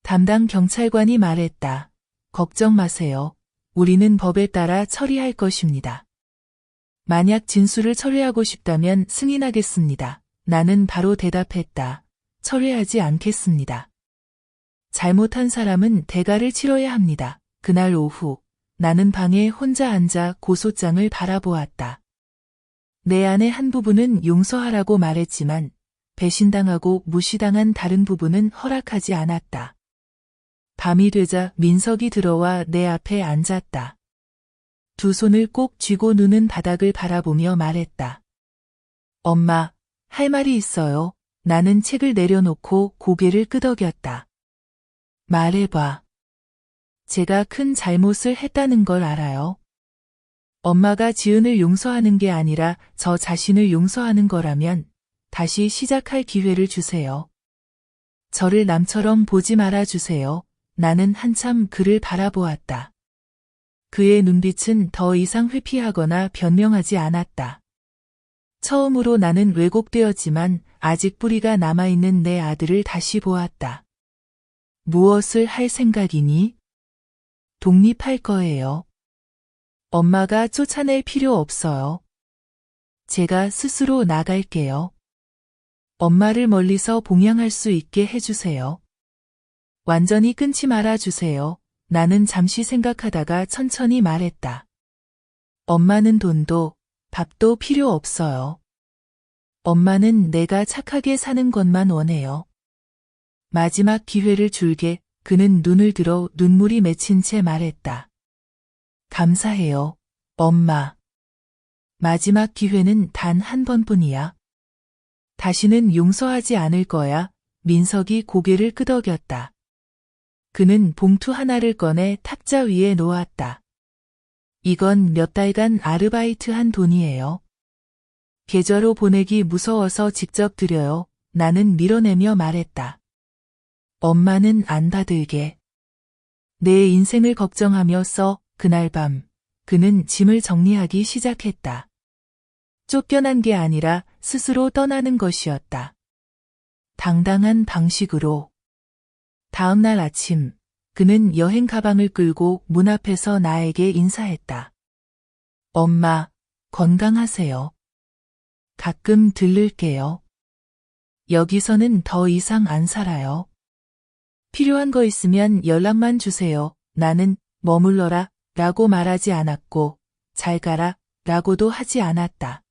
담당 경찰관이 말했다. 걱정 마세요. 우리는 법에 따라 처리할 것입니다. 만약 진술을 철회하고 싶다면 승인하겠습니다. 나는 바로 대답했다. 철회하지 않겠습니다. 잘못한 사람은 대가를 치러야 합니다. 그날 오후, 나는 방에 혼자 앉아 고소장을 바라보았다. 내 안의 한 부분은 용서하라고 말했지만 배신당하고 무시당한 다른 부분은 허락하지 않았다. 밤이 되자 민석이 들어와 내 앞에 앉았다. 두 손을 꼭 쥐고 누는 바닥을 바라보며 말했다. 엄마, 할 말이 있어요. 나는 책을 내려놓고 고개를 끄덕였다. 말해봐. 제가 큰 잘못을 했다는 걸 알아요. 엄마가 지은을 용서하는 게 아니라 저 자신을 용서하는 거라면 다시 시작할 기회를 주세요. 저를 남처럼 보지 말아 주세요. 나는 한참 그를 바라보았다. 그의 눈빛은 더 이상 회피하거나 변명하지 않았다. 처음으로 나는 왜곡되었지만 아직 뿌리가 남아있는 내 아들을 다시 보았다. 무엇을 할 생각이니? 독립할 거예요. 엄마가 쫓아낼 필요 없어요. 제가 스스로 나갈게요. 엄마를 멀리서 봉양할 수 있게 해주세요. 완전히 끊지 말아 주세요. 나는 잠시 생각하다가 천천히 말했다. 엄마는 돈도 밥도 필요 없어요. 엄마는 내가 착하게 사는 것만 원해요. 마지막 기회를 줄게. 그는 눈을 들어 눈물이 맺힌 채 말했다. 감사해요, 엄마. 마지막 기회는 단 한 번뿐이야. 다시는 용서하지 않을 거야. 민석이 고개를 끄덕였다. 그는 봉투 하나를 꺼내 탁자 위에 놓았다. 이건 몇 달간 아르바이트한 돈이에요. 계좌로 보내기 무서워서 직접 드려요. 나는 밀어내며 말했다. 엄마는 안 받을게. 내 인생을 걱정하며 써. 그날 밤, 그는 짐을 정리하기 시작했다. 쫓겨난 게 아니라 스스로 떠나는 것이었다. 당당한 방식으로. 다음 날 아침, 그는 여행 가방을 끌고 문 앞에서 나에게 인사했다. 엄마, 건강하세요. 가끔 들를게요. 여기서는 더 이상 안 살아요. 필요한 거 있으면 연락만 주세요. 나는 머물러라 라고 말하지 않았고 잘 가라 라고도 하지 않았다.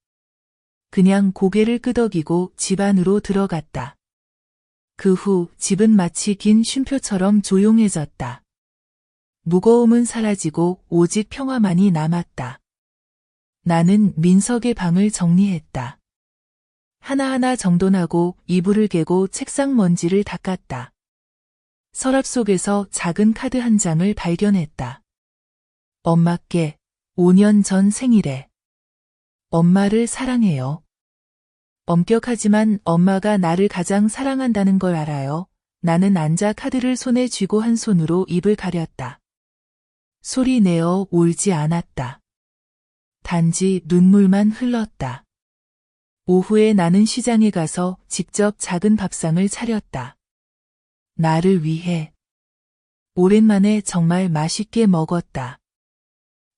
그냥 고개를 끄덕이고 집 안으로 들어갔다. 그 후 집은 마치 긴 쉼표처럼 조용해졌다. 무거움은 사라지고 오직 평화만이 남았다. 나는 민석의 방을 정리했다. 하나하나 정돈하고 이불을 개고 책상 먼지를 닦았다. 서랍 속에서 작은 카드 한 장을 발견했다. 엄마께 5년 전 생일에. 엄마를 사랑해요. 엄격하지만 엄마가 나를 가장 사랑한다는 걸 알아요. 나는 앉아 카드를 손에 쥐고 한 손으로 입을 가렸다. 소리 내어 울지 않았다. 단지 눈물만 흘렀다. 오후에 나는 시장에 가서 직접 작은 밥상을 차렸다. 나를 위해. 오랜만에 정말 맛있게 먹었다.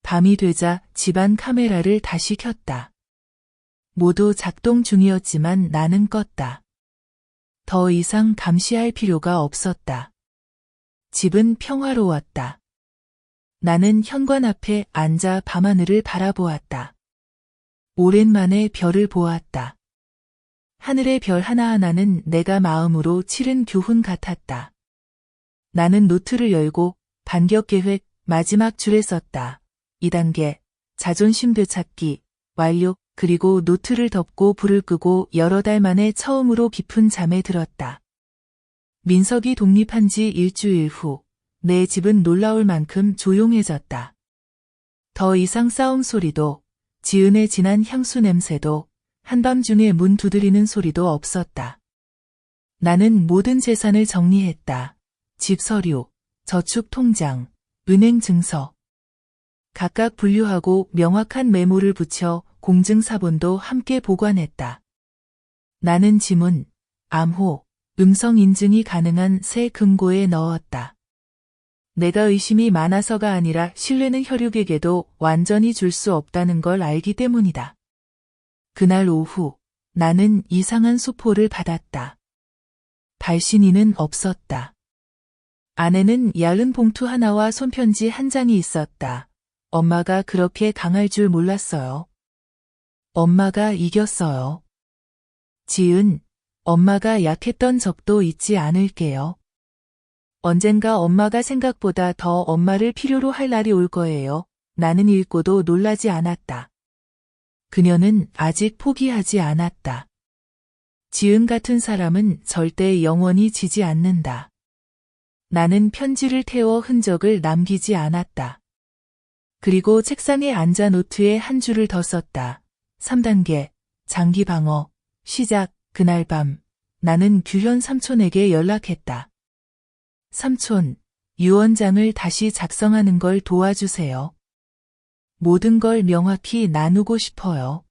밤이 되자 집안 카메라를 다시 켰다. 모두 작동 중이었지만 나는 껐다. 더 이상 감시할 필요가 없었다. 집은 평화로웠다. 나는 현관 앞에 앉아 밤하늘을 바라보았다. 오랜만에 별을 보았다. 하늘의 별 하나하나는 내가 마음으로 치른 교훈 같았다. 나는 노트를 열고 반격 계획 마지막 줄에 썼다. 2단계 자존심 되찾기 완료. 그리고 노트를 덮고 불을 끄고 여러 달 만에 처음으로 깊은 잠에 들었다. 민석이 독립한 지 일주일 후 내 집은 놀라울 만큼 조용해졌다. 더 이상 싸움 소리도 지은의 진한 향수 냄새도 한밤중에 문 두드리는 소리도 없었다. 나는 모든 재산을 정리했다. 집 서류, 저축 통장, 은행 증서. 각각 분류하고 명확한 메모를 붙여 공증사본도 함께 보관했다. 나는 지문, 암호, 음성 인증이 가능한 새 금고에 넣었다. 내가 의심이 많아서가 아니라 신뢰는 혈육에게도 완전히 줄 수 없다는 걸 알기 때문이다. 그날 오후 나는 이상한 수포를 받았다. 발신인은 없었다. 안에는 얇은 봉투 하나와 손편지 한 장이 있었다. 엄마가 그렇게 강할 줄 몰랐어요. 엄마가 이겼어요. 지은, 엄마가 약했던 적도 잊지 않을게요. 언젠가 엄마가 생각보다 더 엄마를 필요로 할 날이 올 거예요. 나는 읽고도 놀라지 않았다. 그녀는 아직 포기하지 않았다. 지은 같은 사람은 절대 영원히 지지 않는다. 나는 편지를 태워 흔적을 남기지 않았다. 그리고 책상에 앉아 노트에 한 줄을 더 썼다. 3단계 장기 방어 시작. 그날 밤 나는 규현 삼촌에게 연락했다. 삼촌, 유언장을 다시 작성하는 걸 도와주세요. 모든 걸 명확히 나누고 싶어요.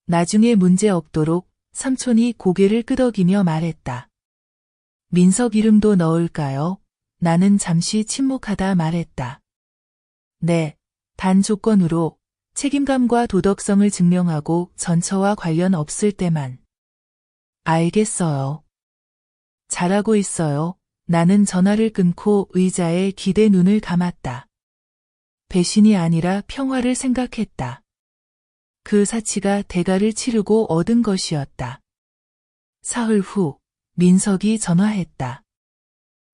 나중에 문제 없도록 삼촌이 고개를 끄덕이며 말했다. 민석 이름도 넣을까요? 나는 잠시 침묵하다 말했다. 네, 단 조건으로 책임감과 도덕성을 증명하고 전처와 관련 없을 때만. 알겠어요. 잘하고 있어요. 나는 전화를 끊고 의자에 기대 눈을 감았다. 배신이 아니라 평화를 생각했다. 그 사치가 대가를 치르고 얻은 것이었다. 사흘 후 민석이 전화했다.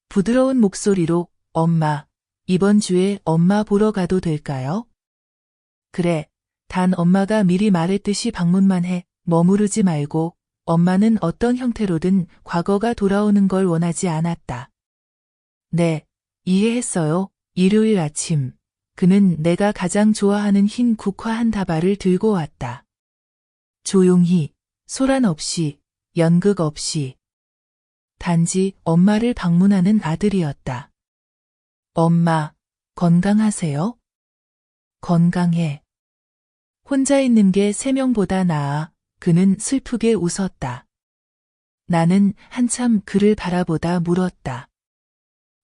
부드러운 목소리로 엄마, 이번 주에 엄마 보러 가도 될까요? 그래, 단 엄마가 미리 말했듯이 방문만 해. 머무르지 말고. 엄마는 어떤 형태로든 과거가 돌아오는 걸 원하지 않았다. 네, 이해했어요. 일요일 아침, 그는 내가 가장 좋아하는 흰 국화 한 다발을 들고 왔다. 조용히, 소란 없이, 연극 없이. 단지 엄마를 방문하는 아들이었다. 엄마, 건강하세요? 건강해. 혼자 있는 게 3명보다 나아. 그는 슬프게 웃었다. 나는 한참 그를 바라보다 물었다.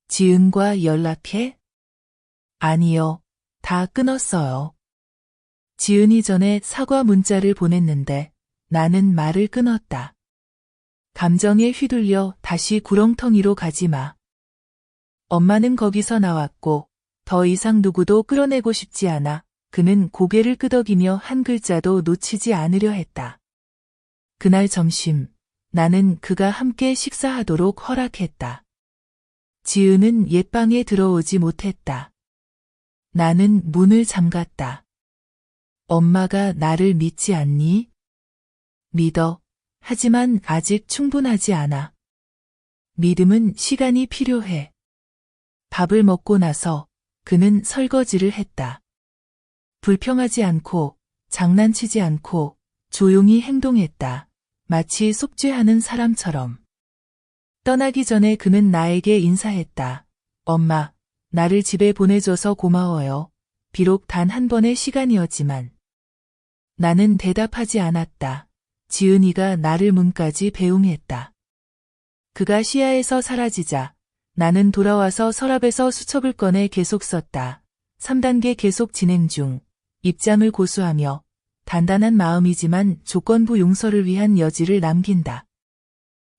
지은과 연락해? 아니요, 다 끊었어요. 지은이 전에 사과 문자를 보냈는데 나는 말을 끊었다. 감정에 휘둘려 다시 구렁텅이로 가지 마. 엄마는 거기서 나왔고 더 이상 누구도 끌어내고 싶지 않아. 그는 고개를 끄덕이며 한 글자도 놓치지 않으려 했다. 그날 점심, 나는 그가 함께 식사하도록 허락했다. 지은은 옛방에 들어오지 못했다. 나는 문을 잠갔다. 엄마가 나를 믿지 않니? 믿어. 하지만 아직 충분하지 않아. 믿음은 시간이 필요해. 밥을 먹고 나서 그는 설거지를 했다. 불평하지 않고 장난치지 않고 조용히 행동했다. 마치 속죄하는 사람처럼. 떠나기 전에 그는 나에게 인사했다. 엄마, 나를 집에 보내줘서 고마워요. 비록 단 한 번의 시간이었지만. 나는 대답하지 않았다. 지은이가 나를 문까지 배웅했다. 그가 시야에서 사라지자 나는 돌아와서 서랍에서 수첩을 꺼내 계속 썼다. 3단계 계속 진행 중. 입장을 고수하며 단단한 마음이지만 조건부 용서를 위한 여지를 남긴다.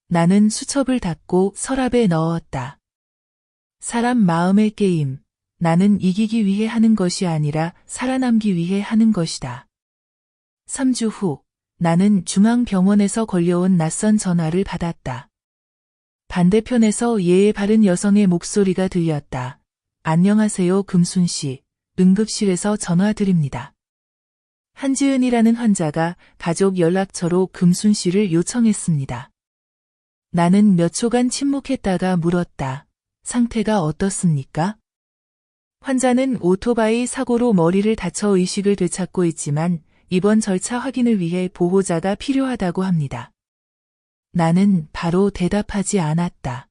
나는 수첩을 닫고 서랍에 넣었다. 사람 마음의 게임. 나는 이기기 위해 하는 것이 아니라 살아남기 위해 하는 것이다. 3주 후, 나는 중앙병원에서 걸려온 낯선 전화를 받았다. 반대편에서 예의 바른 여성의 목소리가 들렸다. 안녕하세요, 금순 씨. 응급실에서 전화드립니다. 한지은이라는 환자가 가족 연락처로 금순 씨를 요청했습니다. 나는 몇 초간 침묵했다가 물었다. 상태가 어떻습니까? 환자는 오토바이 사고로 머리를 다쳐 의식을 되찾고 있지만 입원 절차 확인을 위해 보호자가 필요하다고 합니다. 나는 바로 대답하지 않았다.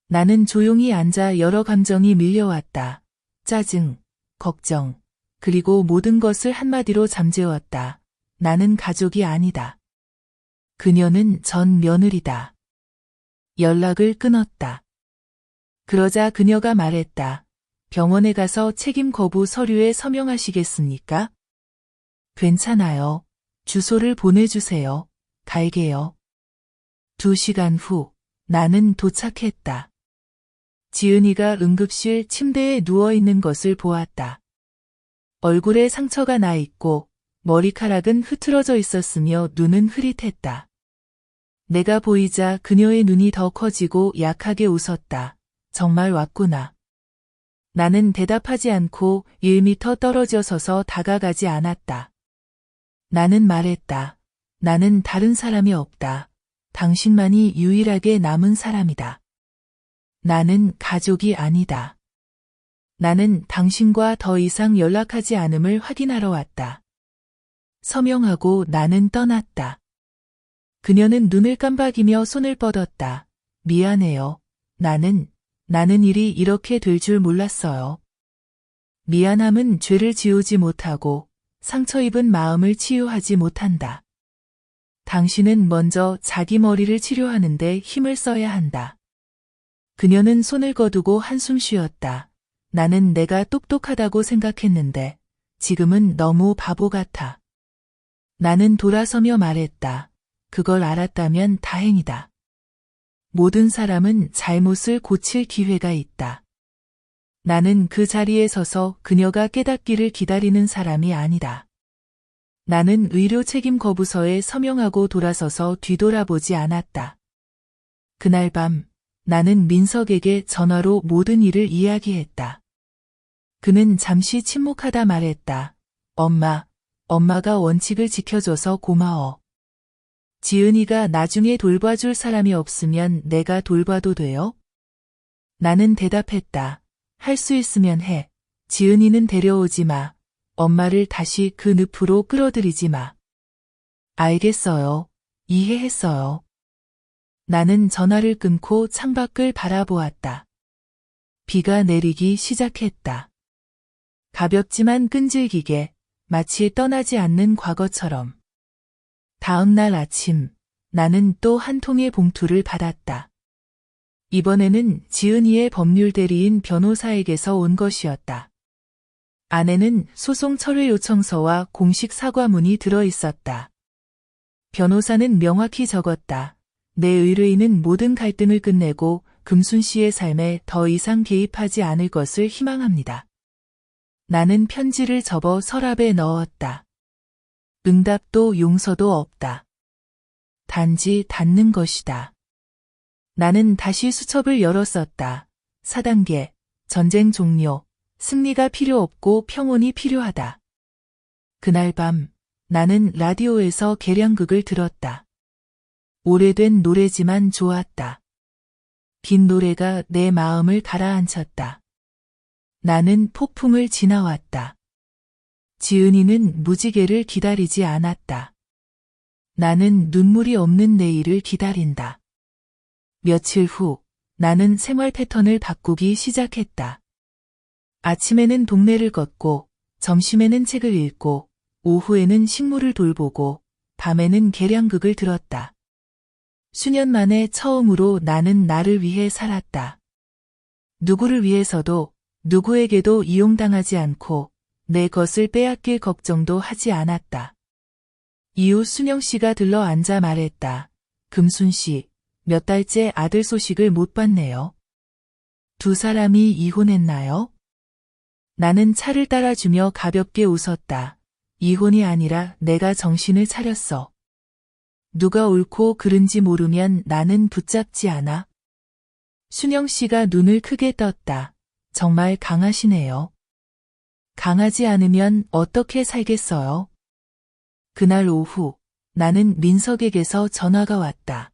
나는 조용히 앉아 여러 감정이 밀려왔다. 짜증, 걱정, 그리고 모든 것을 한마디로 잠재웠다. 나는 가족이 아니다. 그녀는 전 며느리다. 연락을 끊었다. 그러자 그녀가 말했다. 병원에 가서 책임 거부 서류에 서명하시겠습니까? 괜찮아요. 주소를 보내주세요. 갈게요. 2시간 후, 나는 도착했다. 지은이가 응급실 침대에 누워있는 것을 보았다. 얼굴에 상처가 나 있고 머리카락은 흐트러져 있었으며 눈은 흐릿했다. 내가 보이자 그녀의 눈이 더 커지고 약하게 웃었다. 정말 왔구나. 나는 대답하지 않고 1미터 떨어져 서서 다가가지 않았다. 나는 말했다. 나는 다른 사람이 없다. 당신만이 유일하게 남은 사람이다. 나는 가족이 아니다. 나는 당신과 더 이상 연락하지 않음을 확인하러 왔다. 서명하고 나는 떠났다. 그녀는 눈을 깜박이며 손을 뻗었다. 미안해요. 나는 일이 이렇게 될 줄 몰랐어요. 미안함은 죄를 지우지 못하고 상처 입은 마음을 치유하지 못한다. 당신은 먼저 자기 머리를 치료하는데 힘을 써야 한다. 그녀는 손을 거두고 한숨 쉬었다. 나는 내가 똑똑하다고 생각했는데 지금은 너무 바보 같아. 나는 돌아서며 말했다. 그걸 알았다면 다행이다. 모든 사람은 잘못을 고칠 기회가 있다. 나는 그 자리에 서서 그녀가 깨닫기를 기다리는 사람이 아니다. 나는 의료 책임 거부서에 서명하고 돌아서서 뒤돌아보지 않았다. 그날 밤, 나는 민석에게 전화로 모든 일을 이야기했다. 그는 잠시 침묵하다 말했다. 엄마가 원칙을 지켜줘서 고마워. 지은이가 나중에 돌봐줄 사람이 없으면 내가 돌봐도 돼요? 나는 대답했다. 할 수 있으면 해. 지은이는 데려오지 마. 엄마를 다시 그 늪으로 끌어들이지 마. 알겠어요. 이해했어요. 나는 전화를 끊고 창밖을 바라보았다. 비가 내리기 시작했다. 가볍지만 끈질기게, 마치 떠나지 않는 과거처럼. 다음 날 아침, 나는 또 한 통의 봉투를 받았다. 이번에는 지은이의 법률 대리인 변호사에게서 온 것이었다. 안에는 소송 철회 요청서와 공식 사과문이 들어 있었다. 변호사는 명확히 적었다. 내 의뢰인은 모든 갈등을 끝내고 금순 씨의 삶에 더 이상 개입하지 않을 것을 희망합니다. 나는 편지를 접어 서랍에 넣었다. 응답도 용서도 없다. 단지 닫는 것이다. 나는 다시 수첩을 열었었다. 4단계, 전쟁 종료, 승리가 필요 없고 평온이 필요하다. 그날 밤, 나는 라디오에서 계량극을 들었다. 오래된 노래지만 좋았다. 긴 노래가 내 마음을 가라앉혔다. 나는 폭풍을 지나왔다. 지은이는 무지개를 기다리지 않았다. 나는 눈물이 없는 내일을 기다린다. 며칠 후, 나는 생활 패턴을 바꾸기 시작했다. 아침에는 동네를 걷고, 점심에는 책을 읽고, 오후에는 식물을 돌보고, 밤에는 계량극을 들었다. 수년 만에 처음으로 나는 나를 위해 살았다. 누구를 위해서도, 누구에게도 이용당하지 않고, 내 것을 빼앗길 걱정도 하지 않았다. 이후 순영 씨가 들러 앉아 말했다. 금순 씨, 몇 달째 아들 소식을 못 봤네요. 두 사람이 이혼했나요? 나는 차를 따라주며 가볍게 웃었다. 이혼이 아니라 내가 정신을 차렸어. 누가 옳고 그른지 모르면 나는 붙잡지 않아. 순영 씨가 눈을 크게 떴다. 정말 강하시네요. 강하지 않으면 어떻게 살겠어요? 그날 오후 나는 민석에게서 전화가 왔다.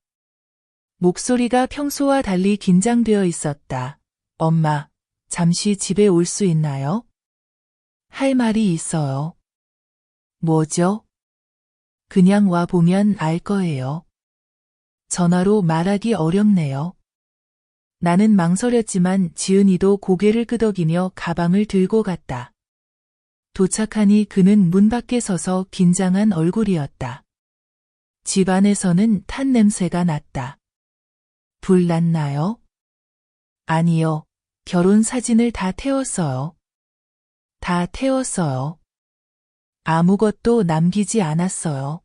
목소리가 평소와 달리 긴장되어 있었다. 엄마, 잠시 집에 올 수 있나요? 할 말이 있어요. 뭐죠? 그냥 와보면 알 거예요. 전화로 말하기 어렵네요. 나는 망설였지만 지은이도 고개를 끄덕이며 가방을 들고 갔다. 도착하니 그는 문 밖에 서서 긴장한 얼굴이었다. 집 안에서는 탄 냄새가 났다. 불 났나요? 아니요. 결혼 사진을 다 태웠어요. 다 태웠어요. 아무것도 남기지 않았어요.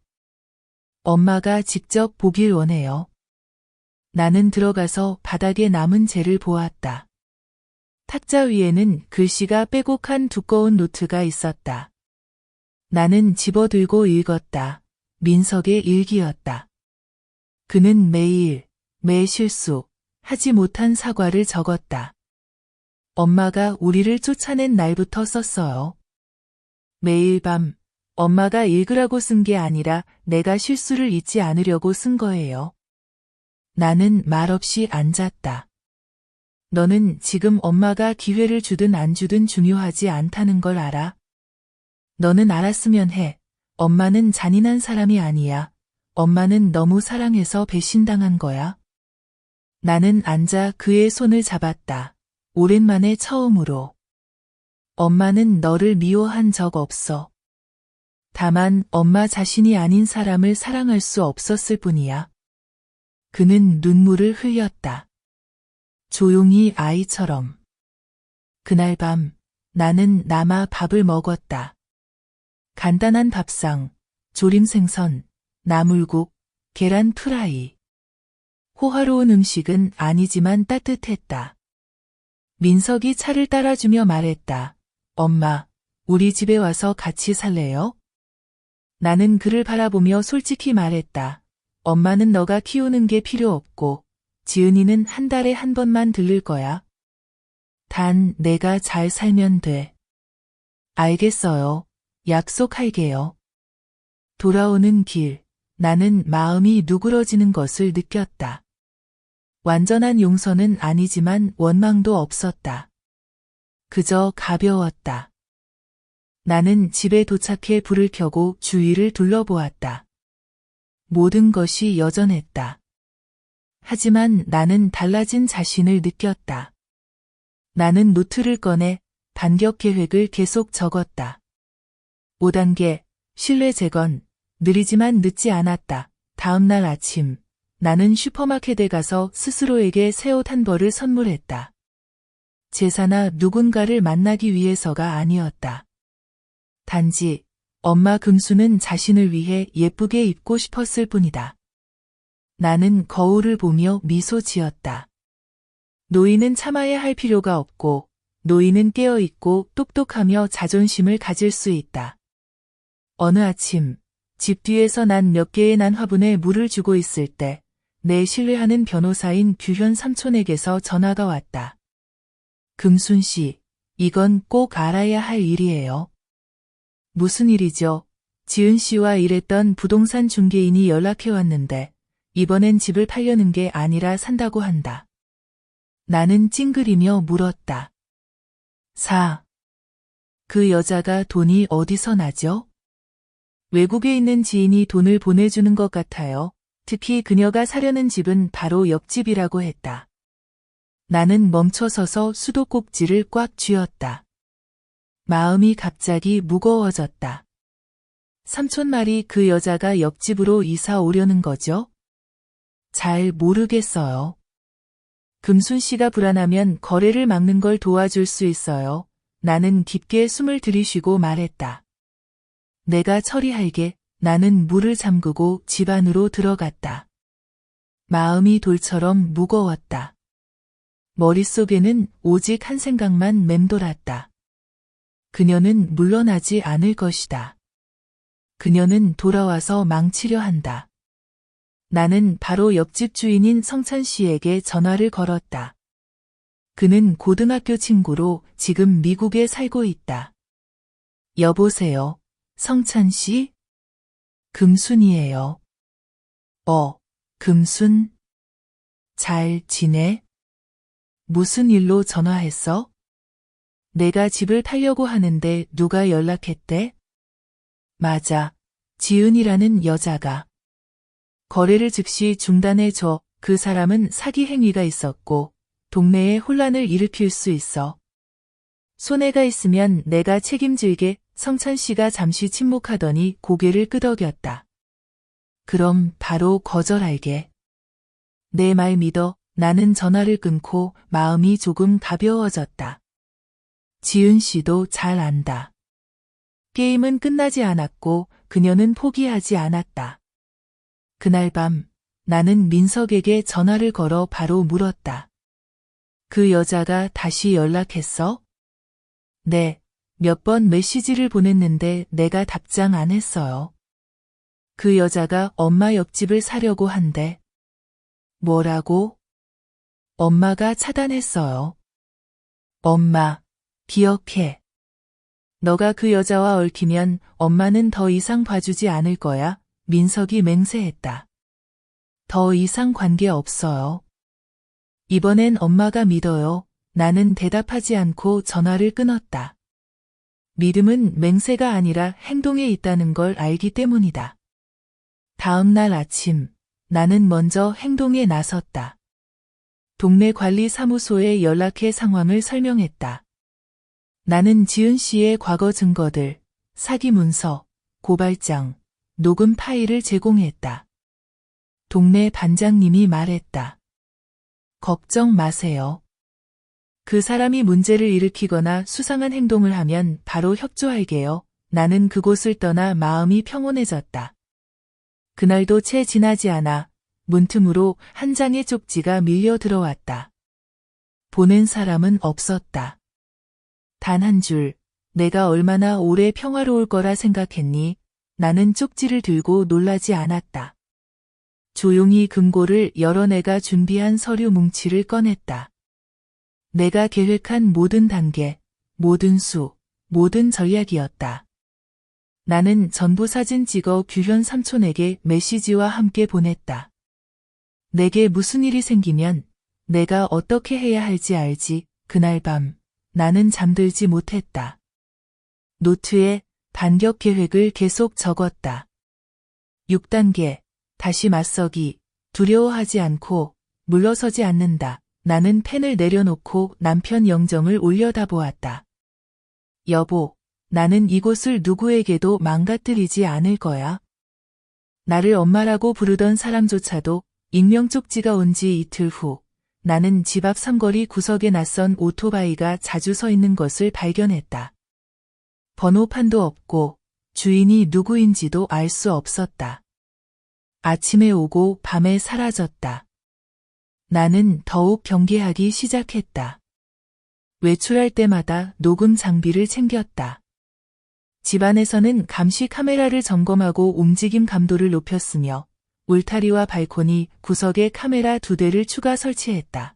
엄마가 직접 보길 원해요. 나는 들어가서 바닥에 남은 재를 보았다. 탁자 위에는 글씨가 빼곡한 두꺼운 노트가 있었다. 나는 집어들고 읽었다. 민석의 일기였다. 그는 매일, 매 실수, 하지 못한 사과를 적었다. 엄마가 우리를 쫓아낸 날부터 썼어요. 매일 밤, 엄마가 읽으라고 쓴 게 아니라 내가 실수를 잊지 않으려고 쓴 거예요. 나는 말없이 앉았다. 너는 지금 엄마가 기회를 주든 안 주든 중요하지 않다는 걸 알아? 너는 알았으면 해. 엄마는 잔인한 사람이 아니야. 엄마는 너무 사랑해서 배신당한 거야. 나는 앉아 그의 손을 잡았다. 오랜만에 처음으로. 엄마는 너를 미워한 적 없어. 다만 엄마 자신이 아닌 사람을 사랑할 수 없었을 뿐이야. 그는 눈물을 흘렸다. 조용히 아이처럼. 그날 밤 나는 남아 밥을 먹었다. 간단한 밥상, 조림 생선, 나물국, 계란 프라이. 호화로운 음식은 아니지만 따뜻했다. 민석이 차를 따라주며 말했다. 엄마, 우리 집에 와서 같이 살래요? 나는 그를 바라보며 솔직히 말했다. 엄마는 너가 키우는 게 필요 없고 지은이는 한 달에 한 번만 들를 거야. 단 내가 잘 살면 돼. 알겠어요. 약속할게요. 돌아오는 길, 나는 마음이 누그러지는 것을 느꼈다. 완전한 용서는 아니지만 원망도 없었다. 그저 가벼웠다. 나는 집에 도착해 불을 켜고 주위를 둘러보았다. 모든 것이 여전했다. 하지만 나는 달라진 자신을 느꼈다. 나는 노트를 꺼내 반격 계획을 계속 적었다. 5단계, 실내 재건, 느리지만 늦지 않았다. 다음 날 아침, 나는 슈퍼마켓에 가서 스스로에게 새 옷 한 벌을 선물했다. 제사나 누군가를 만나기 위해서가 아니었다. 단지 엄마 금수는 자신을 위해 예쁘게 입고 싶었을 뿐이다. 나는 거울을 보며 미소 지었다. 노인은 참아야 할 필요가 없고 노인은 깨어있고 똑똑하며 자존심을 가질 수 있다. 어느 아침 집 뒤에서 난 몇 개의 난 화분에 물을 주고 있을 때 내 신뢰하는 변호사인 규현 삼촌에게서 전화가 왔다. 금순 씨, 이건 꼭 알아야 할 일이에요. 무슨 일이죠? 지은 씨와 일했던 부동산 중개인이 연락해왔는데 이번엔 집을 팔려는 게 아니라 산다고 한다. 나는 찡그리며 물었다. 그 여자가 돈이 어디서 나죠? 외국에 있는 지인이 돈을 보내주는 것 같아요. 특히 그녀가 사려는 집은 바로 옆집이라고 했다. 나는 멈춰서서 수도꼭지를 꽉 쥐었다. 마음이 갑자기 무거워졌다. 삼촌 말이 그 여자가 옆집으로 이사 오려는 거죠? 잘 모르겠어요. 금순 씨가 불안하면 거래를 막는 걸 도와줄 수 있어요. 나는 깊게 숨을 들이쉬고 말했다. 내가 처리할게. 나는 문을 잠그고 집 안으로 들어갔다. 마음이 돌처럼 무거웠다. 머릿속에는 오직 한 생각만 맴돌았다. 그녀는 물러나지 않을 것이다. 그녀는 돌아와서 망치려 한다. 나는 바로 옆집 주인인 성찬 씨에게 전화를 걸었다. 그는 고등학교 친구로 지금 미국에 살고 있다. 여보세요, 성찬 씨? 금순이에요. 금순? 잘 지내? 무슨 일로 전화했어? 내가 집을 팔려고 하는데 누가 연락했대? 맞아, 지은이라는 여자가. 거래를 즉시 중단해줘. 그 사람은 사기 행위가 있었고 동네에 혼란을 일으킬 수 있어. 손해가 있으면 내가 책임질게. 성찬 씨가 잠시 침묵하더니 고개를 끄덕였다. 그럼 바로 거절할게. 내 말 믿어. 나는 전화를 끊고 마음이 조금 가벼워졌다. 지은 씨도 잘 안다. 게임은 끝나지 않았고 그녀는 포기하지 않았다. 그날 밤 나는 민석에게 전화를 걸어 바로 물었다. 그 여자가 다시 연락했어? 네, 몇 번 메시지를 보냈는데 내가 답장 안 했어요. 그 여자가 엄마 옆집을 사려고 한대. 뭐라고? 엄마가 차단했어요. 엄마, 기억해. 너가 그 여자와 얽히면 엄마는 더 이상 봐주지 않을 거야. 민석이 맹세했다. 더 이상 관계 없어요. 이번엔 엄마가 믿어요. 나는 대답하지 않고 전화를 끊었다. 믿음은 맹세가 아니라 행동에 있다는 걸 알기 때문이다. 다음 날 아침, 나는 먼저 행동에 나섰다. 동네 관리사무소에 연락해 상황을 설명했다. 나는 지은 씨의 과거 증거들, 사기 문서, 고발장, 녹음 파일을 제공했다. 동네 반장님이 말했다. 걱정 마세요. 그 사람이 문제를 일으키거나 수상한 행동을 하면 바로 협조할게요. 나는 그곳을 떠나 마음이 평온해졌다. 그날도 채 지나지 않아 문틈으로 한 장의 쪽지가 밀려 들어왔다. 보낸 사람은 없었다. 단 한 줄, 내가 얼마나 오래 평화로울 거라 생각했니? 나는 쪽지를 들고 놀라지 않았다. 조용히 금고를 열어 내가 준비한 서류 뭉치를 꺼냈다. 내가 계획한 모든 단계, 모든 수, 모든 전략이었다. 나는 전부 사진 찍어 규현 삼촌에게 메시지와 함께 보냈다. 내게 무슨 일이 생기면 내가 어떻게 해야 할지 알지. 그날 밤 나는 잠들지 못했다. 노트에 반격 계획을 계속 적었다. 6단계, 다시 맞서기, 두려워하지 않고 물러서지 않는다. 나는 펜을 내려놓고 남편 영정을 올려다보았다. 여보, 나는 이곳을 누구에게도 망가뜨리지 않을 거야. 나를 엄마라고 부르던 사람조차도 익명 쪽지가 온 지 이틀 후 나는 집 앞 삼거리 구석에 낯선 오토바이가 자주 서 있는 것을 발견했다. 번호판도 없고 주인이 누구인지도 알 수 없었다. 아침에 오고 밤에 사라졌다. 나는 더욱 경계하기 시작했다. 외출할 때마다 녹음 장비를 챙겼다. 집안에서는 감시 카메라를 점검하고 움직임 감도를 높였으며 울타리와 발코니, 구석에 카메라 2대를 추가 설치했다.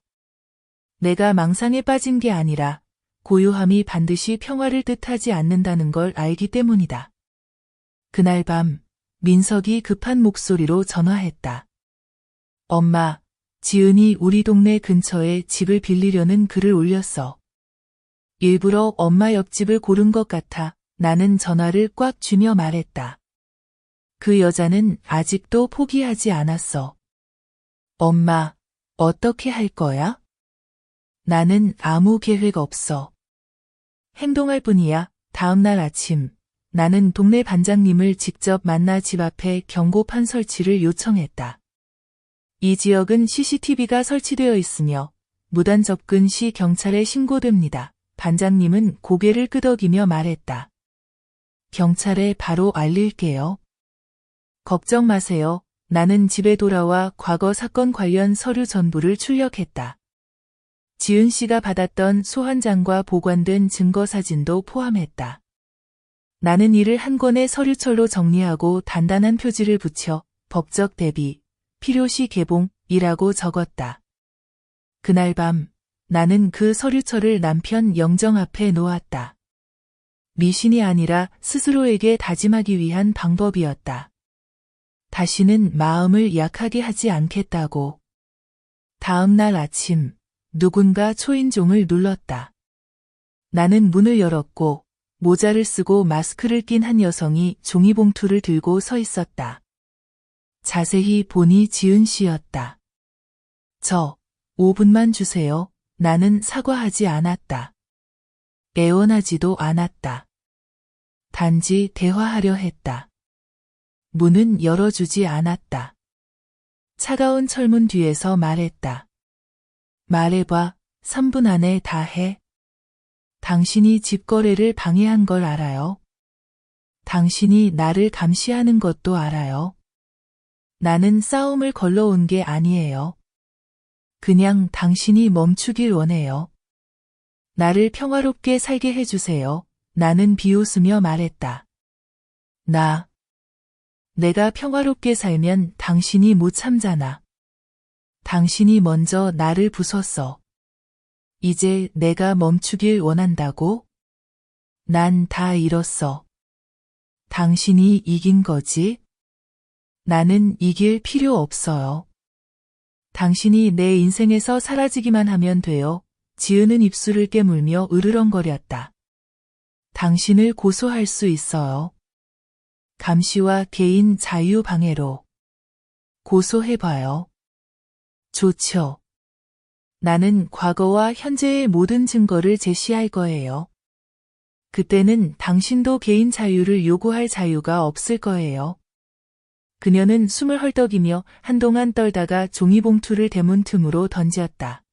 내가 망상에 빠진 게 아니라 고요함이 반드시 평화를 뜻하지 않는다는 걸 알기 때문이다. 그날 밤 민석이 급한 목소리로 전화했다. 엄마, 지은이 우리 동네 근처에 집을 빌리려는 글을 올렸어. 일부러 엄마 옆집을 고른 것 같아. 나는 전화를 꽉 쥐며 말했다. 그 여자는 아직도 포기하지 않았어. 엄마, 어떻게 할 거야? 나는 아무 계획 없어. 행동할 뿐이야. 다음 날 아침, 나는 동네 반장님을 직접 만나 집 앞에 경고판 설치를 요청했다. 이 지역은 CCTV가 설치되어 있으며 무단 접근 시 경찰에 신고됩니다. 반장님은 고개를 끄덕이며 말했다. 경찰에 바로 알릴게요. 걱정 마세요. 나는 집에 돌아와 과거 사건 관련 서류 전부를 출력했다. 지은 씨가 받았던 소환장과 보관된 증거 사진도 포함했다. 나는 이를 한 권의 서류철로 정리하고 단단한 표지를 붙여 법적 대비, 필요시 개봉이라고 적었다. 그날 밤 나는 그 서류철을 남편 영정 앞에 놓았다. 미신이 아니라 스스로에게 다짐하기 위한 방법이었다. 다시는 마음을 약하게 하지 않겠다고. 다음 날 아침 누군가 초인종을 눌렀다. 나는 문을 열었고 모자를 쓰고 마스크를 낀 한 여성이 종이봉투를 들고 서 있었다. 자세히 보니 지은 씨였다. 5분만 주세요. 나는 사과하지 않았다. 애원하지도 않았다. 단지 대화하려 했다. 문은 열어주지 않았다. 차가운 철문 뒤에서 말했다. 말해봐. 3분 안에 다 해. 당신이 집거래를 방해한 걸 알아요. 당신이 나를 감시하는 것도 알아요. 나는 싸움을 걸러온 게 아니에요. 그냥 당신이 멈추길 원해요. 나를 평화롭게 살게 해주세요. 나는 비웃으며 말했다. 내가 평화롭게 살면 당신이 못 참잖아. 당신이 먼저 나를 부쉈어. 이제 내가 멈추길 원한다고? 난 다 잃었어. 당신이 이긴 거지? 나는 이길 필요 없어요. 당신이 내 인생에서 사라지기만 하면 돼요. 지은은 입술을 깨물며 으르렁거렸다. 당신을 고소할 수 있어요. 감시와 개인 자유 방해로. 고소해봐요. 좋죠. 나는 과거와 현재의 모든 증거를 제시할 거예요. 그때는 당신도 개인 자유를 요구할 자유가 없을 거예요. 그녀는 숨을 헐떡이며 한동안 떨다가 종이봉투를 대문 틈으로 던졌다.